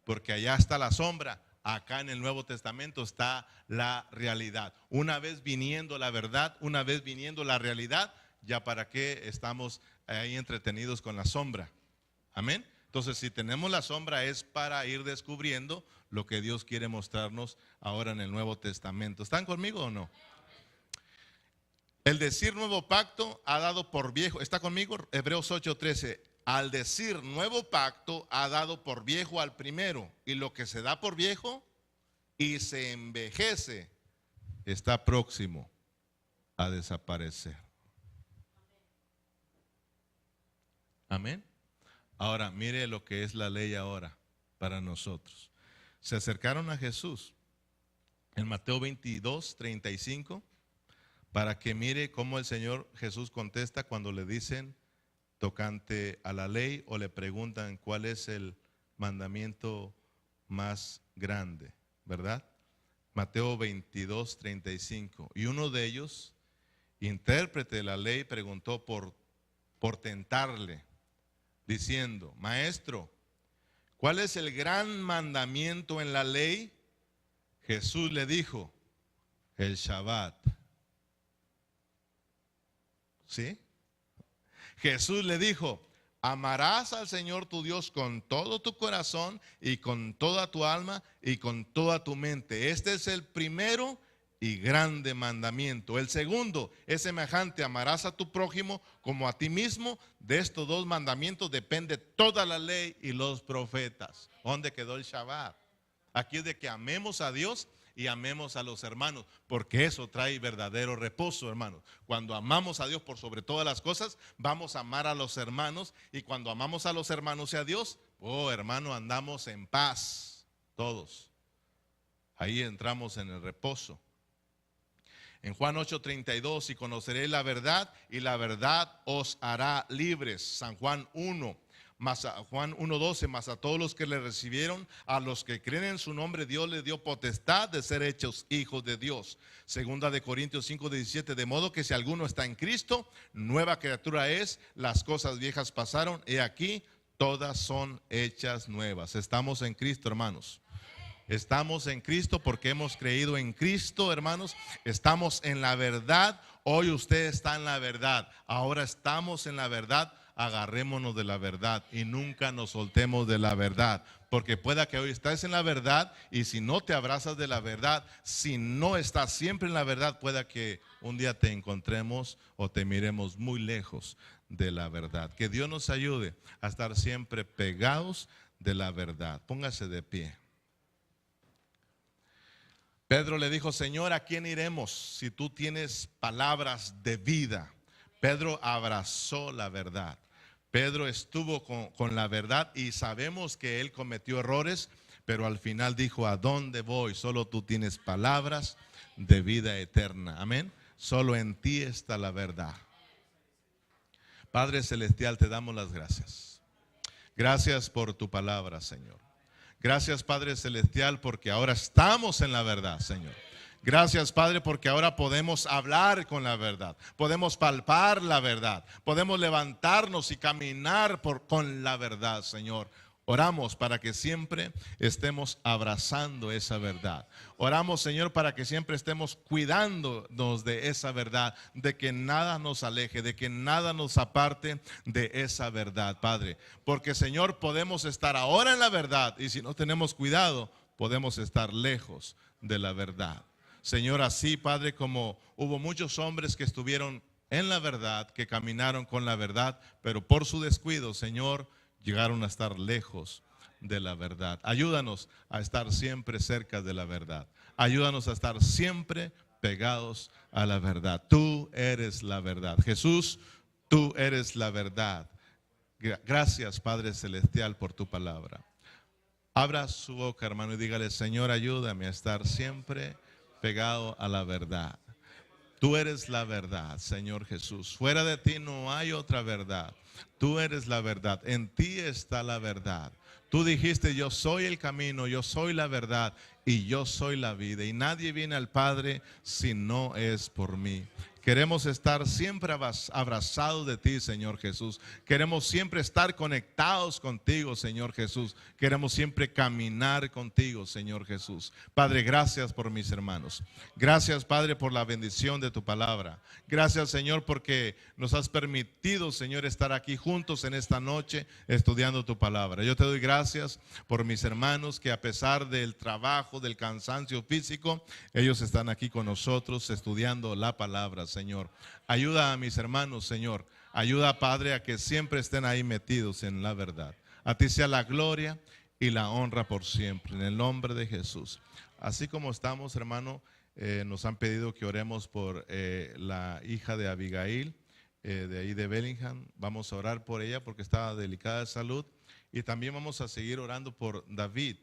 Porque allá está la sombra, acá en el Nuevo Testamento está la realidad. Una vez viniendo la verdad, una vez viniendo la realidad, ya para qué estamos ahí entretenidos con la sombra. Amén. Entonces, si tenemos la sombra es para ir descubriendo lo que Dios quiere mostrarnos ahora en el Nuevo Testamento. ¿Están conmigo o no? El decir nuevo pacto ha dado por viejo. ¿Está conmigo? Hebreos 8:13. Al decir nuevo pacto ha dado por viejo al primero. Y lo que se da por viejo y se envejece está próximo a desaparecer. Amén. Ahora, mire lo que es la ley ahora para nosotros. Se acercaron a Jesús en Mateo 22:35 para que mire cómo el Señor Jesús contesta cuando le dicen tocante a la ley o le preguntan cuál es el mandamiento más grande, ¿verdad? Mateo 22:35. Y uno de ellos, intérprete de la ley, preguntó por tentarle, diciendo: Maestro, ¿cuál es el gran mandamiento en la ley? Jesús le dijo: el Shabbat. ¿Sí? Jesús le dijo, amarás al Señor tu Dios con todo tu corazón y con toda tu alma y con toda tu mente. Este es el primero y grande mandamiento. El segundo es semejante, amarás a tu prójimo como a ti mismo. De estos dos mandamientos depende toda la ley y los profetas. ¿Dónde quedó el Shabbat? Aquí es de que amemos a Dios y amemos a los hermanos, porque eso trae verdadero reposo, hermanos. Cuando amamos a Dios por sobre todas las cosas, vamos a amar a los hermanos, y cuando amamos a los hermanos y a Dios, oh hermano, andamos en paz, todos. Ahí entramos en el reposo. En Juan 8:32, y conoceréis la verdad, y la verdad os hará libres. San Juan 1. Juan 1:12, mas a todos los que le recibieron, a los que creen en su nombre, Dios les dio potestad de ser hechos hijos de Dios. Segunda de Corintios 5:17, de modo que si alguno está en Cristo, nueva criatura es, las cosas viejas pasaron, y aquí todas son hechas nuevas. Estamos en Cristo, hermanos. Estamos en Cristo porque hemos creído en Cristo, hermanos. Estamos en la verdad. Hoy usted está en la verdad. Ahora estamos en la verdad. Agarrémonos de la verdad y nunca nos soltemos de la verdad, porque pueda que hoy estés en la verdad, y si no te abrazas de la verdad, si no estás siempre en la verdad, pueda que un día te encontremos o te miremos muy lejos de la verdad. Que Dios nos ayude a estar siempre pegados de la verdad. Póngase de pie. Pedro le dijo, Señor, ¿a quién iremos si tú tienes palabras de vida? Pedro abrazó la verdad. Pedro estuvo con la verdad, y sabemos que él cometió errores, pero al final dijo, ¿a dónde voy? Solo tú tienes palabras de vida eterna. Amén. Solo en ti está la verdad. Padre Celestial, te damos las gracias. Gracias por tu palabra, Señor. Gracias, Padre Celestial, porque ahora estamos en la verdad, Señor. Gracias, Padre, porque ahora podemos hablar con la verdad, podemos palpar la verdad, podemos levantarnos y caminar con la verdad, Señor. Oramos para que siempre estemos abrazando esa verdad. Oramos, Señor, para que siempre estemos cuidándonos de esa verdad, de que nada nos aleje, de que nada nos aparte de esa verdad, Padre. Porque, Señor, podemos estar ahora en la verdad, y si no tenemos cuidado, podemos estar lejos de la verdad. Señor, así, Padre, como hubo muchos hombres que estuvieron en la verdad, que caminaron con la verdad, pero por su descuido, Señor, llegaron a estar lejos de la verdad. Ayúdanos a estar siempre cerca de la verdad. Ayúdanos a estar siempre pegados a la verdad. Tú eres la verdad. Jesús, tú eres la verdad. Gracias, Padre Celestial, por tu palabra. Abra su boca, hermano, y dígale, Señor, ayúdame a estar siempre pegado a la verdad. Tú eres la verdad, Señor Jesús. Fuera de ti no hay otra verdad. Tú eres la verdad. En ti está la verdad. Tú dijiste, yo soy el camino, yo soy la verdad y yo soy la vida. Y nadie viene al Padre si no es por mí. Queremos estar siempre abrazados de ti, Señor Jesús. Queremos siempre estar conectados contigo, Señor Jesús. Queremos siempre caminar contigo, Señor Jesús. Padre, gracias por mis hermanos. Gracias, Padre, por la bendición de tu palabra. Gracias, Señor, porque nos has permitido, Señor, estar aquí juntos en esta noche estudiando tu palabra. Yo te doy gracias por mis hermanos que, a pesar del trabajo, del cansancio físico, ellos están aquí con nosotros estudiando la palabra, Señor. Ayuda a mis hermanos, Señor. Ayuda, Padre, a que siempre estén ahí metidos en la verdad. A ti sea la gloria y la honra por siempre, en el nombre de Jesús. Así como estamos, hermano, nos han pedido que oremos por la hija de Abigail, de ahí de Bellingham. Vamos a orar por ella porque estaba delicada de salud. Y también vamos a seguir orando por David.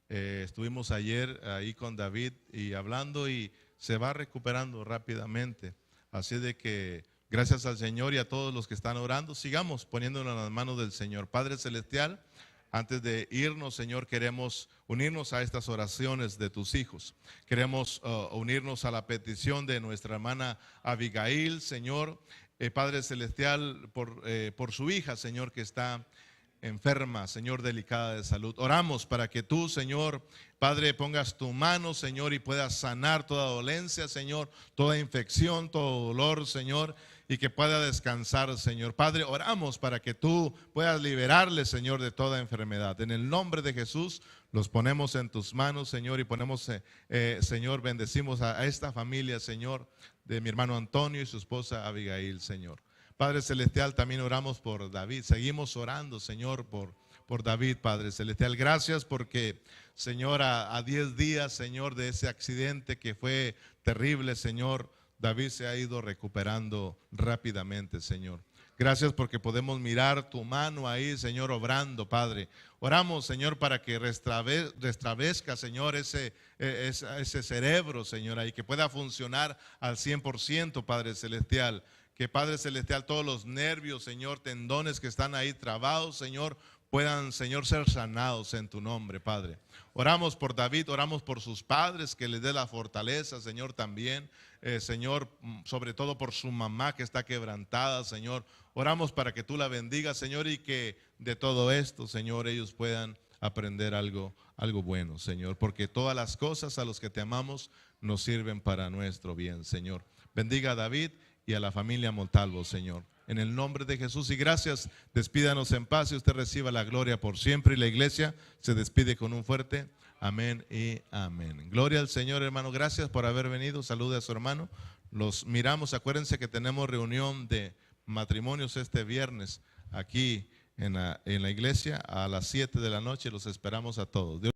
Estuvimos ayer ahí con David y hablando, y se va recuperando rápidamente. Así de que gracias al Señor y a todos los que están orando, sigamos poniéndolo en las manos del Señor. Padre Celestial, antes de irnos, Señor, queremos unirnos a estas oraciones de tus hijos. Queremos unirnos a la petición de nuestra hermana Abigail, Señor. Padre Celestial, por su hija, Señor, que está enferma, Señor, delicada de salud. Oramos para que tú, Señor, Padre, pongas tu mano, Señor, y puedas sanar toda dolencia, Señor, toda infección, todo dolor, Señor, y que pueda descansar, Señor. Padre, oramos para que tú puedas liberarle, Señor, de toda enfermedad. En el nombre de Jesús, los ponemos en tus manos, Señor, y ponemos, Señor, bendecimos a esta familia, Señor, de mi hermano Antonio y su esposa Abigail, Señor. Padre Celestial, también oramos por David. Seguimos orando, Señor, por David, Padre Celestial. Gracias porque, Señor, a 10 días, Señor, de ese accidente que fue terrible, Señor, David se ha ido recuperando rápidamente, Señor. Gracias porque podemos mirar tu mano ahí, Señor, obrando, Padre. Oramos, Señor, para que restablezca, Señor, ese cerebro, Señor, ahí, que pueda funcionar al 100%, Padre Celestial. Que, Padre Celestial, todos los nervios, Señor, tendones que están ahí trabados, Señor, puedan, Señor, ser sanados en tu nombre, Padre. Oramos por David, oramos por sus padres, que les dé la fortaleza, Señor, también. Señor, sobre todo por su mamá que está quebrantada, Señor. Oramos para que tú la bendigas, Señor, y que de todo esto, Señor, ellos puedan aprender algo bueno, Señor. Porque todas las cosas a los que te amamos nos sirven para nuestro bien, Señor. Bendiga a David y a la familia Montalvo, Señor. En el nombre de Jesús y gracias, despídanos en paz y usted reciba la gloria por siempre. Y la iglesia se despide con un fuerte amén y amén. Gloria al Señor, hermano. Gracias por haber venido. Salude a su hermano. Los miramos. Acuérdense que tenemos reunión de matrimonios este viernes aquí en la iglesia a las 7 de la noche. Los esperamos a todos. Dios